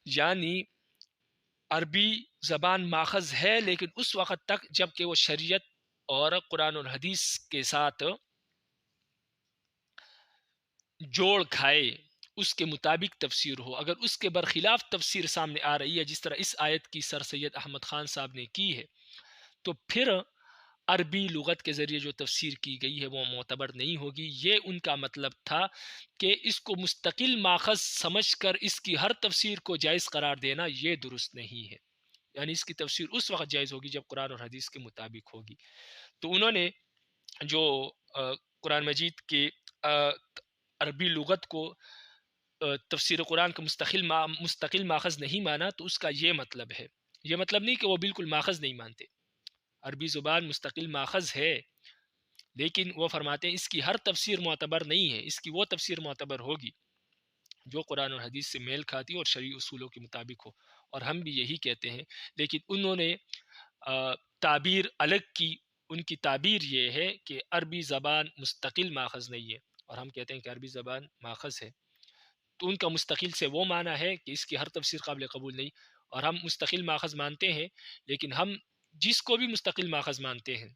Speaker 1: یعنی عربی زبان ماخذ ہے لیکن اس وقت تک جب کہ وہ شریعت اور قرآن اور حدیث کے ساتھ جوڑ کھائے، اس کے مطابق تفسیر ہو۔ اگر اس کے برخلاف تفسیر سامنے آ رہی ہے جس طرح اس آیت کی سر سید احمد خان صاحب نے کی ہے، تو پھر عربی لغت کے ذریعے جو تفسیر کی گئی ہے وہ معتبر نہیں ہوگی۔ یہ ان کا مطلب تھا کہ اس کو مستقل ماخذ سمجھ کر اس کی ہر تفسیر کو جائز قرار دینا یہ درست نہیں ہے، یعنی اس کی تفسیر اس وقت جائز ہوگی جب قرآن اور حدیث کے مطابق ہوگی۔ تو انہوں نے جو قرآن مجید کے عربی لغت کو تفسیر قرآن کا مستقل ماخذ نہیں مانا، تو اس کا یہ مطلب ہے، یہ مطلب نہیں کہ وہ بالکل ماخذ نہیں مانتے۔ عربی زبان مستقل ماخذ ہے لیکن وہ فرماتے ہیں اس کی ہر تفسیر معتبر نہیں ہے، اس کی وہ تفسیر معتبر ہوگی جو قرآن اور حدیث سے میل کھاتی اور شرعی اصولوں کے مطابق ہو، اور ہم بھی یہی کہتے ہیں۔ لیکن انہوں نے تعبیر الگ کی، ان کی تعبیر یہ ہے کہ عربی زبان مستقل ماخذ نہیں ہے، اور ہم کہتے ہیں کہ عربی زبان ماخذ ہے۔ تو ان کا مستقل سے وہ معنی ہے کہ اس کی ہر تفسیر قابل قبول نہیں، اور ہم مستقل ماخذ مانتے ہیں لیکن ہم جس کو بھی مستقل ماخذ مانتے ہیں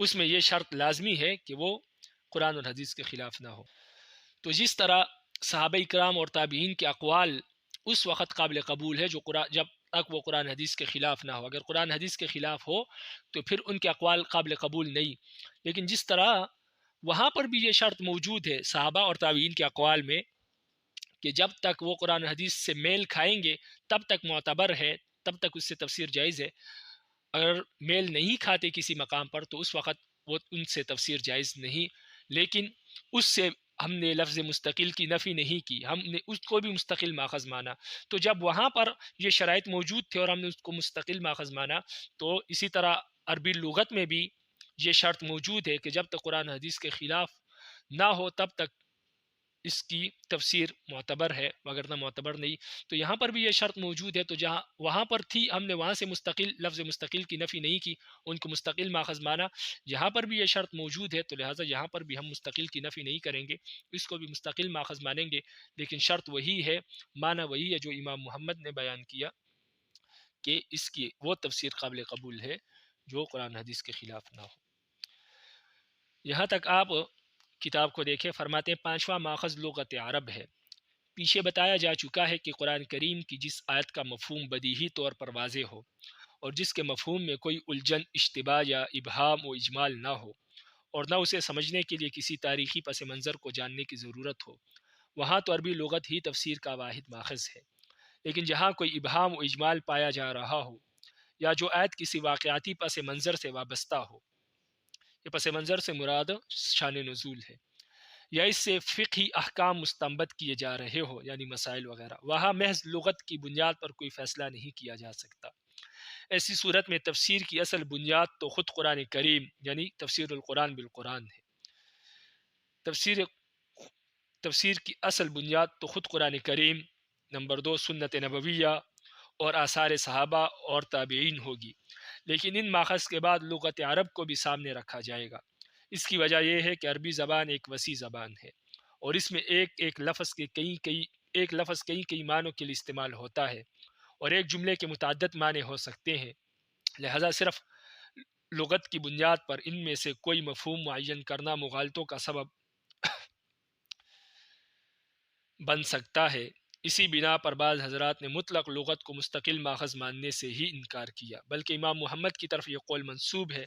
Speaker 1: اس میں یہ شرط لازمی ہے کہ وہ قرآن اور حدیث کے خلاف نہ ہو۔ تو جس طرح صحابہ کرام اور تابعین کے اقوال اس وقت قابل قبول ہے جب تک وہ قرآن حدیث کے خلاف نہ ہو، اگر قرآن حدیث کے خلاف ہو تو پھر ان کے اقوال قابل قبول نہیں۔ لیکن جس طرح وہاں پر بھی یہ شرط موجود ہے صحابہ اور تابعین کے اقوال میں کہ جب تک وہ قرآن حدیث سے میل کھائیں گے تب تک معتبر ہے، تب تک اس سے تفسیر جائز ہے، اگر میل نہیں کھاتے کسی مقام پر تو اس وقت وہ ان سے تفسیر جائز نہیں۔ لیکن اس سے ہم نے لفظ مستقل کی نفی نہیں کی، ہم نے اس کو بھی مستقل ماخذ مانا۔ تو جب وہاں پر یہ شرائط موجود تھے اور ہم نے اس کو مستقل ماخذ مانا، تو اسی طرح عربی لغت میں بھی یہ شرط موجود ہے کہ جب تک قرآن حدیث کے خلاف نہ ہو تب تک اس کی تفسیر معتبر ہے، وگرنہ معتبر نہیں۔ تو یہاں پر بھی یہ شرط موجود ہے، تو جہاں وہاں پر تھی ہم نے وہاں سے مستقل لفظ مستقل کی نفی نہیں کی، ان کو مستقل ماخذ مانا۔ یہاں پر بھی یہ شرط موجود ہے، تو لہٰذا یہاں پر بھی ہم مستقل کی نفی نہیں کریں گے، اس کو بھی مستقل ماخذ مانیں گے، لیکن شرط وہی ہے، معنی وہی ہے جو امام محمد نے بیان کیا کہ اس کی وہ تفسیر قابل قبول ہے جو قرآن حدیث کے خلاف نہ ہو۔ یہاں تک آپ کتاب کو دیکھیں، فرماتے ہیں پانچواں ماخذ لغت عرب ہے۔ پیچھے بتایا جا چکا ہے کہ قرآن کریم کی جس آیت کا مفہوم بدیہی طور پر واضح ہو اور جس کے مفہوم میں کوئی الجھن، اشتباہ یا ابہام و اجمال نہ ہو، اور نہ اسے سمجھنے کے لیے کسی تاریخی پس منظر کو جاننے کی ضرورت ہو، وہاں تو عربی لغت ہی تفسیر کا واحد ماخذ ہے۔ لیکن جہاں کوئی ابہام و اجمال پایا جا رہا ہو، یا جو آیت کسی واقعاتی پس منظر سے وابستہ ہو، یہ پس منظر سے مراد شان نزول ہے، یا اس سے فقہی احکام مستنبط کیے جا رہے ہو یعنی مسائل وغیرہ، وہاں محض لغت کی بنیاد پر کوئی فیصلہ نہیں کیا جا سکتا۔ ایسی صورت میں تفسیر کی اصل بنیاد تو خود قرآن کریم یعنی تفسیر القرآن بالقرآن ہے۔ تفسیر تفسیر کی اصل بنیاد تو خود قرآن کریم، نمبر دو سنت نبویہ اور آثار صحابہ اور تابعین ہوگی، لیکن ان ماخذ کے بعد لغت عرب کو بھی سامنے رکھا جائے گا۔ اس کی وجہ یہ ہے کہ عربی زبان ایک وسیع زبان ہے، اور اس میں ایک لفظ کے کئی معنوں کے لیے استعمال ہوتا ہے، اور ایک جملے کے متعدد معنی ہو سکتے ہیں۔ لہذا صرف لغت کی بنیاد پر ان میں سے کوئی مفہوم معین کرنا مغالطوں کا سبب بن سکتا ہے۔ اسی بنا پر بعض حضرات نے مطلق لغت کو مستقل ماخذ ماننے سے ہی انکار کیا، بلکہ امام محمد کی طرف یہ قول منسوب ہے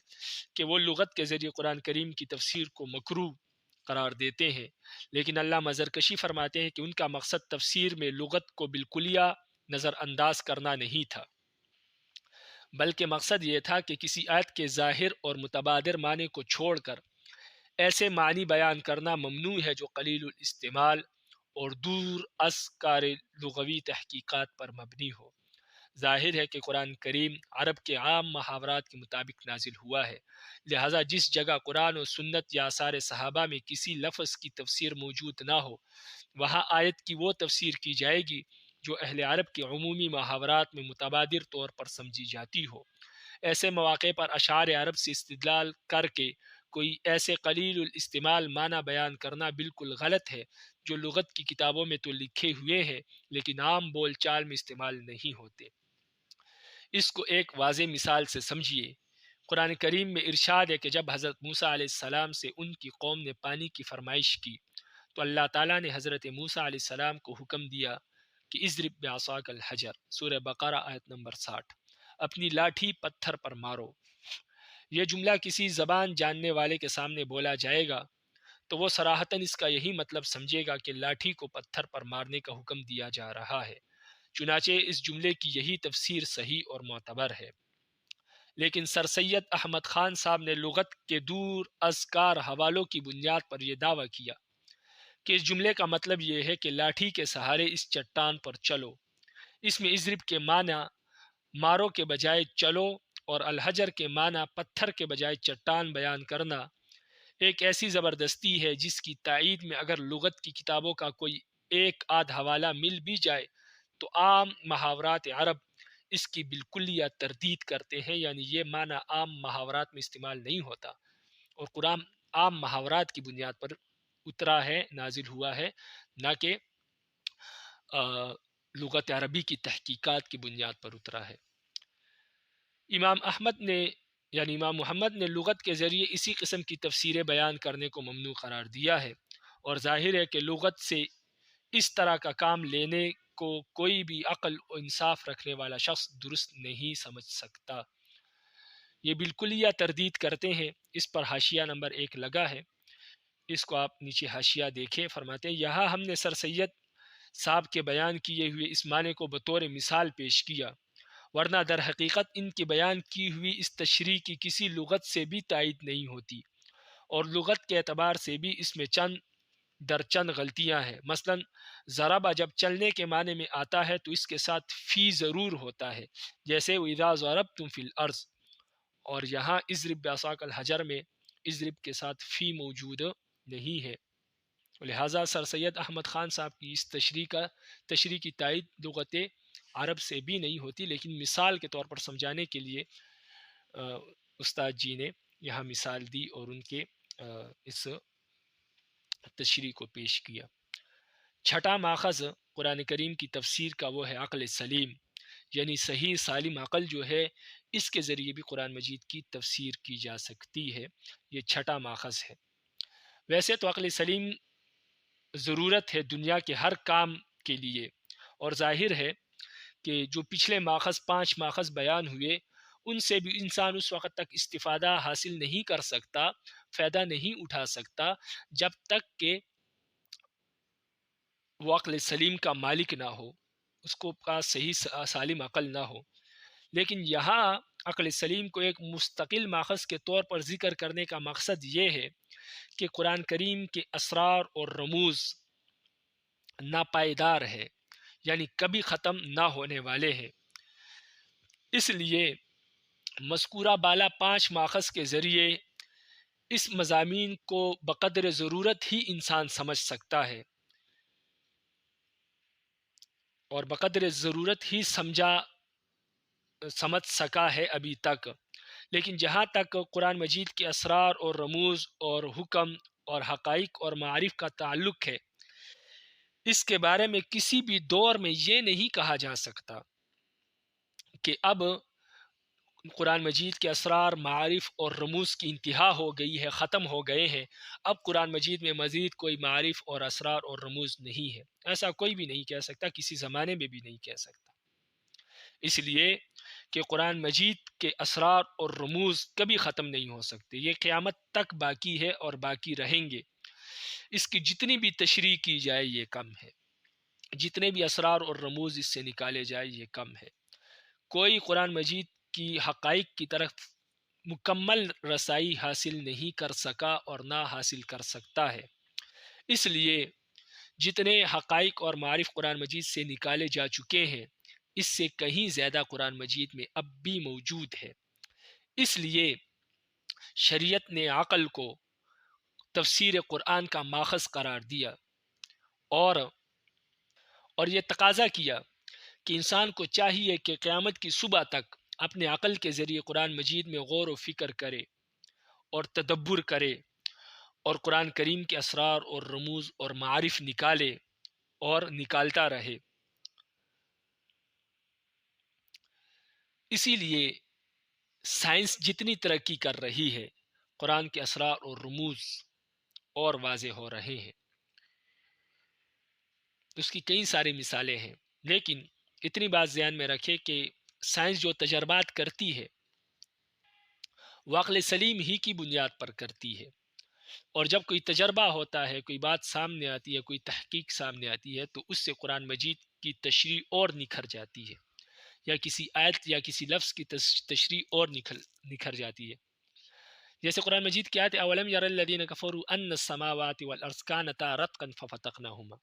Speaker 1: کہ وہ لغت کے ذریعے قرآن کریم کی تفسیر کو مکروہ قرار دیتے ہیں، لیکن علامہ زرکشی فرماتے ہیں کہ ان کا مقصد تفسیر میں لغت کو بالکلیہ نظر انداز کرنا نہیں تھا، بلکہ مقصد یہ تھا کہ کسی آیت کے ظاہر اور متبادر معنی کو چھوڑ کر ایسے معنی بیان کرنا ممنوع ہے جو قلیل الاستعمال اور دور از کار لغوی تحقیقات پر مبنی ہو۔ ظاہر ہے کہ قرآن کریم عرب کے عام محاورات کے مطابق نازل ہوا ہے، لہٰذا جس جگہ قرآن و سنت یا آثار صحابہ میں کسی لفظ کی تفسیر موجود نہ ہو، وہاں آیت کی وہ تفسیر کی جائے گی جو اہل عرب کے عمومی محاورات میں متبادر طور پر سمجھی جاتی ہو۔ ایسے مواقع پر اشعار عرب سے استدلال کر کے کوئی ایسے قلیل الاستعمال معنی بیان کرنا بالکل غلط ہے جو لغت کی کتابوں میں تو لکھے ہوئے ہیں لیکن عام بول چال میں استعمال نہیں ہوتے۔ اس کو ایک واضح مثال سے سمجھیے۔ قرآن کریم میں ارشاد ہے کہ جب حضرت موسیٰ علیہ السلام سے ان کی قوم نے پانی کی فرمائش کی تو اللہ تعالیٰ نے حضرت موسیٰ علیہ السلام کو حکم دیا کہ اضرب بعصاک الحجر، سورہ بقرہ آیت نمبر 60، اپنی لاٹھی پتھر پر مارو۔ یہ جملہ کسی زبان جاننے والے کے سامنے بولا جائے گا تو وہ صراحتاً اس کا یہی مطلب سمجھے گا کہ لاٹھی کو پتھر پر مارنے کا حکم دیا جا رہا ہے۔ چنانچہ اس جملے کی یہی تفسیر صحیح اور معتبر ہے، لیکن سر سید احمد خان صاحب نے لغت کے دور از کار حوالوں کی بنیاد پر یہ دعویٰ کیا کہ اس جملے کا مطلب یہ ہے کہ لاٹھی کے سہارے اس چٹان پر چلو۔ اس میں اضرب کے معنی مارو کے بجائے چلو اور الحجر کے معنی پتھر کے بجائے چٹان بیان کرنا ایک ایسی زبردستی ہے جس کی تائید میں اگر لغت کی کتابوں کا کوئی ایک آدھ حوالہ مل بھی جائے تو عام محاورات عرب اس کی بالکلیہ تردید کرتے ہیں، یعنی یہ معنی عام محاورات میں استعمال نہیں ہوتا، اور قرآن عام محاورات کی بنیاد پر اترا ہے، نازل ہوا ہے، نہ کہ لغت عربی کی تحقیقات کی بنیاد پر اترا ہے۔ امام محمد نے لغت کے ذریعے اسی قسم کی تفسیریں بیان کرنے کو ممنوع قرار دیا ہے، اور ظاہر ہے کہ لغت سے اس طرح کا کام لینے کو کوئی بھی عقل و انصاف رکھنے والا شخص درست نہیں سمجھ سکتا۔ یہ بالکلیہ تردید کرتے ہیں۔ اس پر حاشیہ نمبر 1 لگا ہے، اس کو آپ نیچے حاشیہ دیکھیں۔ فرماتے ہیں یہاں ہم نے سر سید صاحب کے بیان کیے ہوئے اس معنی کو بطور مثال پیش کیا، ورنہ در حقیقت ان کی بیان کی ہوئی اس تشریح کی کسی لغت سے بھی تائید نہیں ہوتی، اور لغت کے اعتبار سے بھی اس میں چند غلطیاں ہیں۔ مثلا ضربہ جب چلنے کے معنی میں آتا ہے تو اس کے ساتھ فی ضرور ہوتا ہے، جیسے وَإِذَا ضَرَبْتُمْ فِي الْأَرْضِ، اور یہاں اضرب بعصاک الحجر میں اضرب کے ساتھ فی موجود نہیں ہے۔ لہٰذا سر سید احمد خان صاحب کی اس تشریح کی تائید لغت عرب سے بھی نہیں ہوتی، لیکن مثال کے طور پر سمجھانے کے لیے استاد جی نے یہاں مثال دی اور ان کے اس تشریح کو پیش کیا۔ چھٹا ماخذ قرآن کریم کی تفسیر کا وہ ہے عقل سلیم، یعنی صحیح سالم عقل جو ہے، اس کے ذریعے بھی قرآن مجید کی تفسیر کی جا سکتی ہے۔ یہ چھٹا ماخذ ہے۔ ویسے تو عقل سلیم ضرورت ہے دنیا کے ہر کام کے لیے، اور ظاہر ہے کہ جو پچھلے ماخذ 5 ماخذ بیان ہوئے، ان سے بھی انسان اس وقت تک استفادہ حاصل نہیں کر سکتا، فائدہ نہیں اٹھا سکتا، جب تک کہ وہ عقل سلیم کا مالک نہ ہو، اس کو پاس صحیح سالم عقل نہ ہو۔ لیکن یہاں عقل سلیم کو ایک مستقل ماخذ کے طور پر ذکر کرنے کا مقصد یہ ہے کہ قرآن کریم کے اسرار اور رموز ناپائیدار ہے، یعنی کبھی ختم نہ ہونے والے ہیں۔ اس لیے مذکورہ بالا 5 ماخذ کے ذریعے اس مضامین کو بقدر ضرورت ہی انسان سمجھ سکتا ہے، اور بقدر ضرورت ہی سمجھ سکا ہے ابھی تک۔ لیکن جہاں تک قرآن مجید کے اسرار اور رموز اور حکم اور حقائق اور معارف کا تعلق ہے، اس کے بارے میں کسی بھی دور میں یہ نہیں کہا جا سکتا کہ اب قرآن مجید کے اسرار، معارف اور رموز کی انتہا ہو گئی ہے، ختم ہو گئے ہیں، اب قرآن مجید میں مزید کوئی معارف اور اسرار اور رموز نہیں ہے۔ ایسا کوئی بھی نہیں کہہ سکتا، کسی زمانے میں بھی نہیں کہہ سکتا، اس لیے کہ قرآن مجید کے اسرار اور رموز کبھی ختم نہیں ہو سکتے، یہ قیامت تک باقی ہے اور باقی رہیں گے۔ اس کی جتنی بھی تشریح کی جائے یہ کم ہے، جتنے بھی اسرار اور رموز اس سے نکالے جائے یہ کم ہے۔ کوئی قرآن مجید کی حقائق کی طرف مکمل رسائی حاصل نہیں کر سکا اور نہ حاصل کر سکتا ہے۔ اس لیے جتنے حقائق اور معارف قرآن مجید سے نکالے جا چکے ہیں، اس سے کہیں زیادہ قرآن مجید میں اب بھی موجود ہے۔ اس لیے شریعت نے عقل کو تفسیر قرآن کا ماخذ قرار دیا اور یہ تقاضا کیا کہ انسان کو چاہیے کہ قیامت کی صبح تک اپنے عقل کے ذریعے قرآن مجید میں غور و فکر کرے اور تدبر کرے اور قرآن کریم کے اسرار اور رموز اور معارف نکالے اور نکالتا رہے۔ اسی لیے سائنس جتنی ترقی کر رہی ہے، قرآن کے اسرار اور رموز اور واضح ہو رہے ہیں۔ اس کی کئی ساری مثالیں ہیں، لیکن اتنی بات ذہن میں رکھے کہ سائنس جو تجربات کرتی ہے وہ عقل سلیم ہی کی بنیاد پر کرتی ہے، اور جب کوئی تجربہ ہوتا ہے، کوئی بات سامنے آتی ہے، کوئی تحقیق سامنے آتی ہے، تو اس سے قرآن مجید کی تشریح اور نکھر جاتی ہے، یا کسی آیت یا کسی لفظ کی تشریح اور نکھر جاتی ہے۔ جیسے قرآن مجید کی آیت اولم یری الذین کفروا ان السماوات والارض کانتا رتقا ففتقناہما،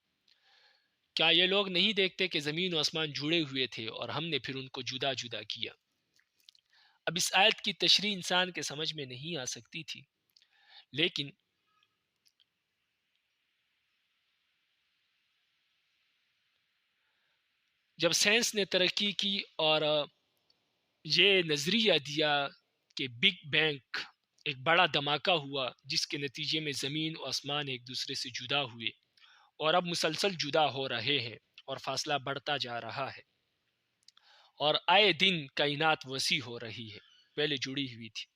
Speaker 1: کیا یہ لوگ نہیں دیکھتے کہ زمین و آسمان جڑے ہوئے تھے اور ہم نے پھر ان کو جدا جدا کیا۔ اب اس آیت کی تشریح انسان کے سمجھ میں نہیں آ سکتی تھی، لیکن جب سائنس نے ترقی کی اور یہ نظریہ دیا کہ بگ بینگ ایک بڑا دھماکہ ہوا جس کے نتیجے میں زمین و آسمان ایک دوسرے سے جدا ہوئے اور اب مسلسل جدا ہو رہے ہیں اور فاصلہ بڑھتا جا رہا ہے، اور آئے دن کائنات وسیع ہو رہی ہے، پہلے جڑی ہوئی تھی،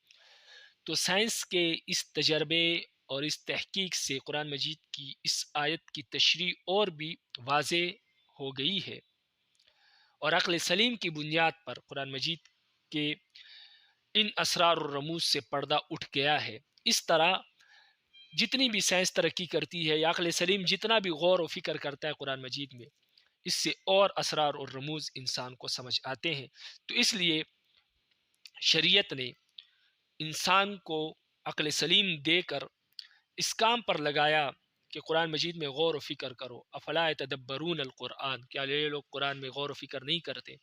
Speaker 1: تو سائنس کے اس تجربے اور اس تحقیق سے قرآن مجید کی اس آیت کی تشریح اور بھی واضح ہو گئی ہے، اور عقل سلیم کی بنیاد پر قرآن مجید کے ان اسرار اور رموز سے پردہ اٹھ گیا ہے۔ اس طرح جتنی بھی سائنس ترقی کرتی ہے یا عقل سلیم جتنا بھی غور و فکر کرتا ہے قرآن مجید میں، اس سے اور اسرار اور رموز انسان کو سمجھ آتے ہیں۔ تو اس لیے شریعت نے انسان کو عقل سلیم دے کر اس کام پر لگایا کہ قرآن مجید میں غور و فکر کرو، افلا یتدبرون القرآن، کیا یہ لوگ قرآن میں غور و فکر نہیں کرتے؟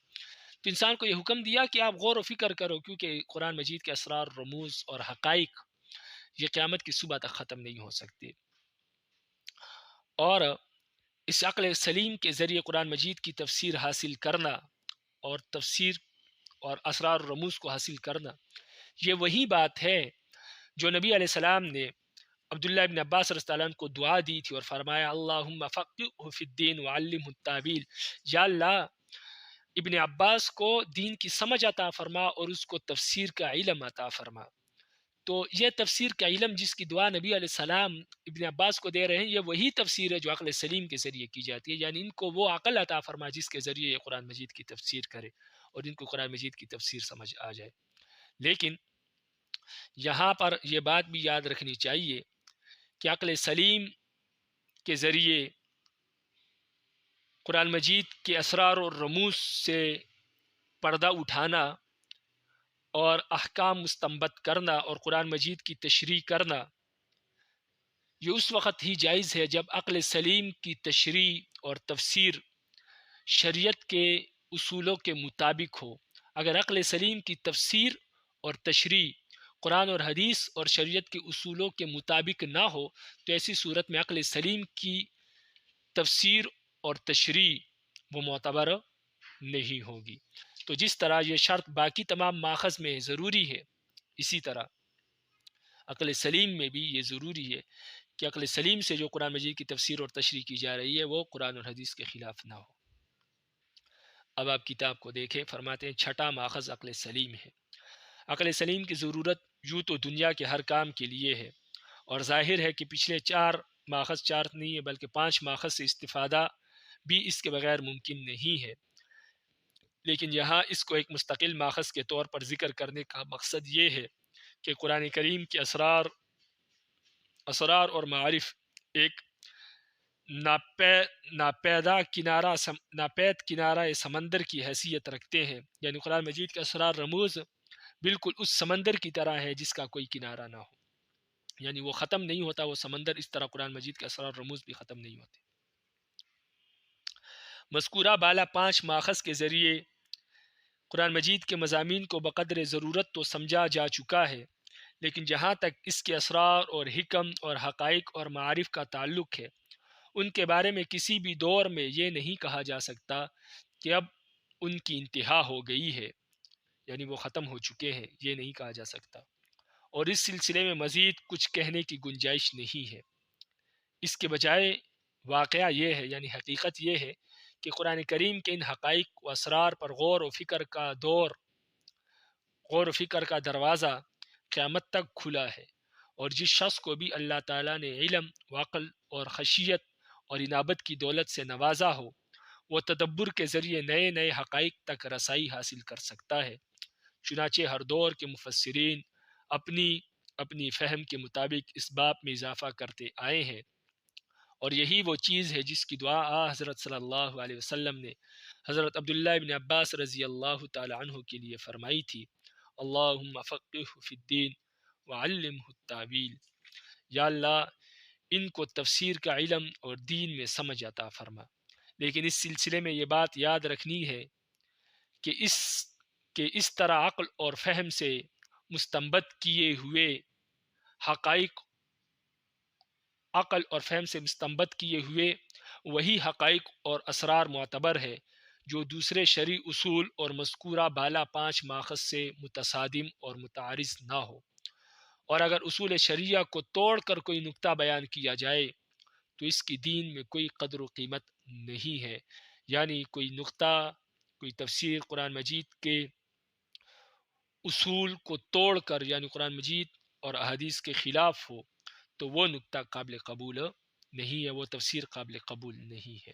Speaker 1: تو انسان کو یہ حکم دیا کہ آپ غور و فکر کرو، کیونکہ قرآن مجید کے اسرار، رموز اور حقائق یہ قیامت کی صبح تک ختم نہیں ہو سکتے۔ اور اس عقل سلیم کے ذریعے قرآن مجید کی تفسیر حاصل کرنا اور تفسیر اور اسرار و رموز کو حاصل کرنا، یہ وہی بات ہے جو نبی علیہ السلام نے عبداللہ ابن عباس رضی اللہ عنہ کو دعا دی تھی اور فرمایا اللہم فقہہ فی الدین وعلمہ التاویل، یا اللہ ابن عباس کو دین کی سمجھ عطا فرما اور اس کو تفسیر کا علم عطا فرما۔ تو یہ تفسیر کا علم جس کی دعا نبی علیہ السلام ابن عباس کو دے رہے ہیں، یہ وہی تفسیر ہے جو عقل سلیم کے ذریعے کی جاتی ہے، یعنی ان کو وہ عقل عطا فرما جس کے ذریعے یہ قرآن مجید کی تفسیر کرے اور ان کو قرآن مجید کی تفسیر سمجھ آ جائے۔ لیکن یہاں پر یہ بات بھی یاد رکھنی چاہیے کہ عقل سلیم کے ذریعے قرآن مجید کے اسرار اور رموز سے پردہ اٹھانا اور احکام مستنبط کرنا اور قرآن مجید کی تشریح کرنا، یہ اس وقت ہی جائز ہے جب عقل سلیم کی تشریح اور تفسیر شریعت کے اصولوں کے مطابق ہو۔ اگر عقل سلیم کی تفسیر اور تشریح قرآن اور حدیث اور شریعت کے اصولوں کے مطابق نہ ہو تو ایسی صورت میں عقل سلیم کی تفسیر اور تشریح وہ معتبر نہیں ہوگی۔ تو جس طرح یہ شرط باقی تمام ماخذ میں ضروری ہے، اسی طرح عقل سلیم میں بھی یہ ضروری ہے کہ عقل سلیم سے جو قرآن مجید کی تفسیر اور تشریح کی جا رہی ہے وہ قرآن اور حدیث کے خلاف نہ ہو۔ اب آپ کتاب کو دیکھیں، فرماتے ہیں چھٹا ماخذ عقل سلیم ہے۔ عقل سلیم کی ضرورت یوں تو دنیا کے ہر کام کے لیے ہے، اور ظاہر ہے کہ پچھلے چار نہیں ہے بلکہ 5 ماخذ سے استفادہ بھی اس کے بغیر ممکن نہیں ہے، لیکن یہاں اس کو ایک مستقل ماخذ کے طور پر ذکر کرنے کا مقصد یہ ہے کہ قرآن کریم کے اسرار اور معارف ایک ناپید کنارہ سمندر کی حیثیت رکھتے ہیں، یعنی قرآن مجید کے اسرار رموز بالکل اس سمندر کی طرح ہے جس کا کوئی کنارہ نہ ہو، یعنی وہ ختم نہیں ہوتا وہ سمندر، اس طرح قرآن مجید کے اسرار رموز بھی ختم نہیں ہوتے۔ مذکورہ بالا 5 ماخذ کے ذریعے قرآن مجید کے مضامین کو بقدر ضرورت تو سمجھا جا چکا ہے، لیکن جہاں تک اس کے اسرار اور حکم اور حقائق اور معارف کا تعلق ہے، ان کے بارے میں کسی بھی دور میں یہ نہیں کہا جا سکتا کہ اب ان کی انتہا ہو گئی ہے، یعنی وہ ختم ہو چکے ہیں، یہ نہیں کہا جا سکتا، اور اس سلسلے میں مزید کچھ کہنے کی گنجائش نہیں ہے۔ اس کے بجائے واقعہ یہ ہے، یعنی حقیقت یہ ہے کہ قرآن کریم کے ان حقائق و اسرار پر غور و فکر کا دروازہ قیامت تک کھلا ہے، اور جس شخص کو بھی اللہ تعالیٰ نے علم وعقل اور خشیت اور انابت کی دولت سے نوازا ہو، وہ تدبر کے ذریعے نئے نئے حقائق تک رسائی حاصل کر سکتا ہے۔ چنانچہ ہر دور کے مفسرین اپنی فہم کے مطابق اس باب میں اضافہ کرتے آئے ہیں، اور یہی وہ چیز ہے جس کی دعا حضرت صلی اللہ علیہ وسلم نے حضرت عبداللہ ابن عباس رضی اللہ تعالی عنہ کے لیے فرمائی تھی، اللہم فقہہ فی الدین وعلمہ التاویل، یا اللہ ان کو تفسیر کا علم اور دین میں سمجھ عطا فرما۔ لیکن اس سلسلے میں یہ بات یاد رکھنی ہے کہ اس طرح عقل اور فہم سے مستنبط کیے ہوئے وہی حقائق اور اسرار معتبر ہے جو دوسرے شرعی اصول اور مذکورہ بالا 5 ماخذ سے متصادم اور متعارض نہ ہو، اور اگر اصول شریعہ کو توڑ کر کوئی نقطہ بیان کیا جائے تو اس کی دین میں کوئی قدر و قیمت نہیں ہے، یعنی کوئی نقطہ، کوئی تفسیر قرآن مجید کے اصول کو توڑ کر یعنی قرآن مجید اور احادیث کے خلاف ہو تو وہ نقطہ قابل قبول نہیں ہے، وہ تفسیر قابل قبول نہیں ہے۔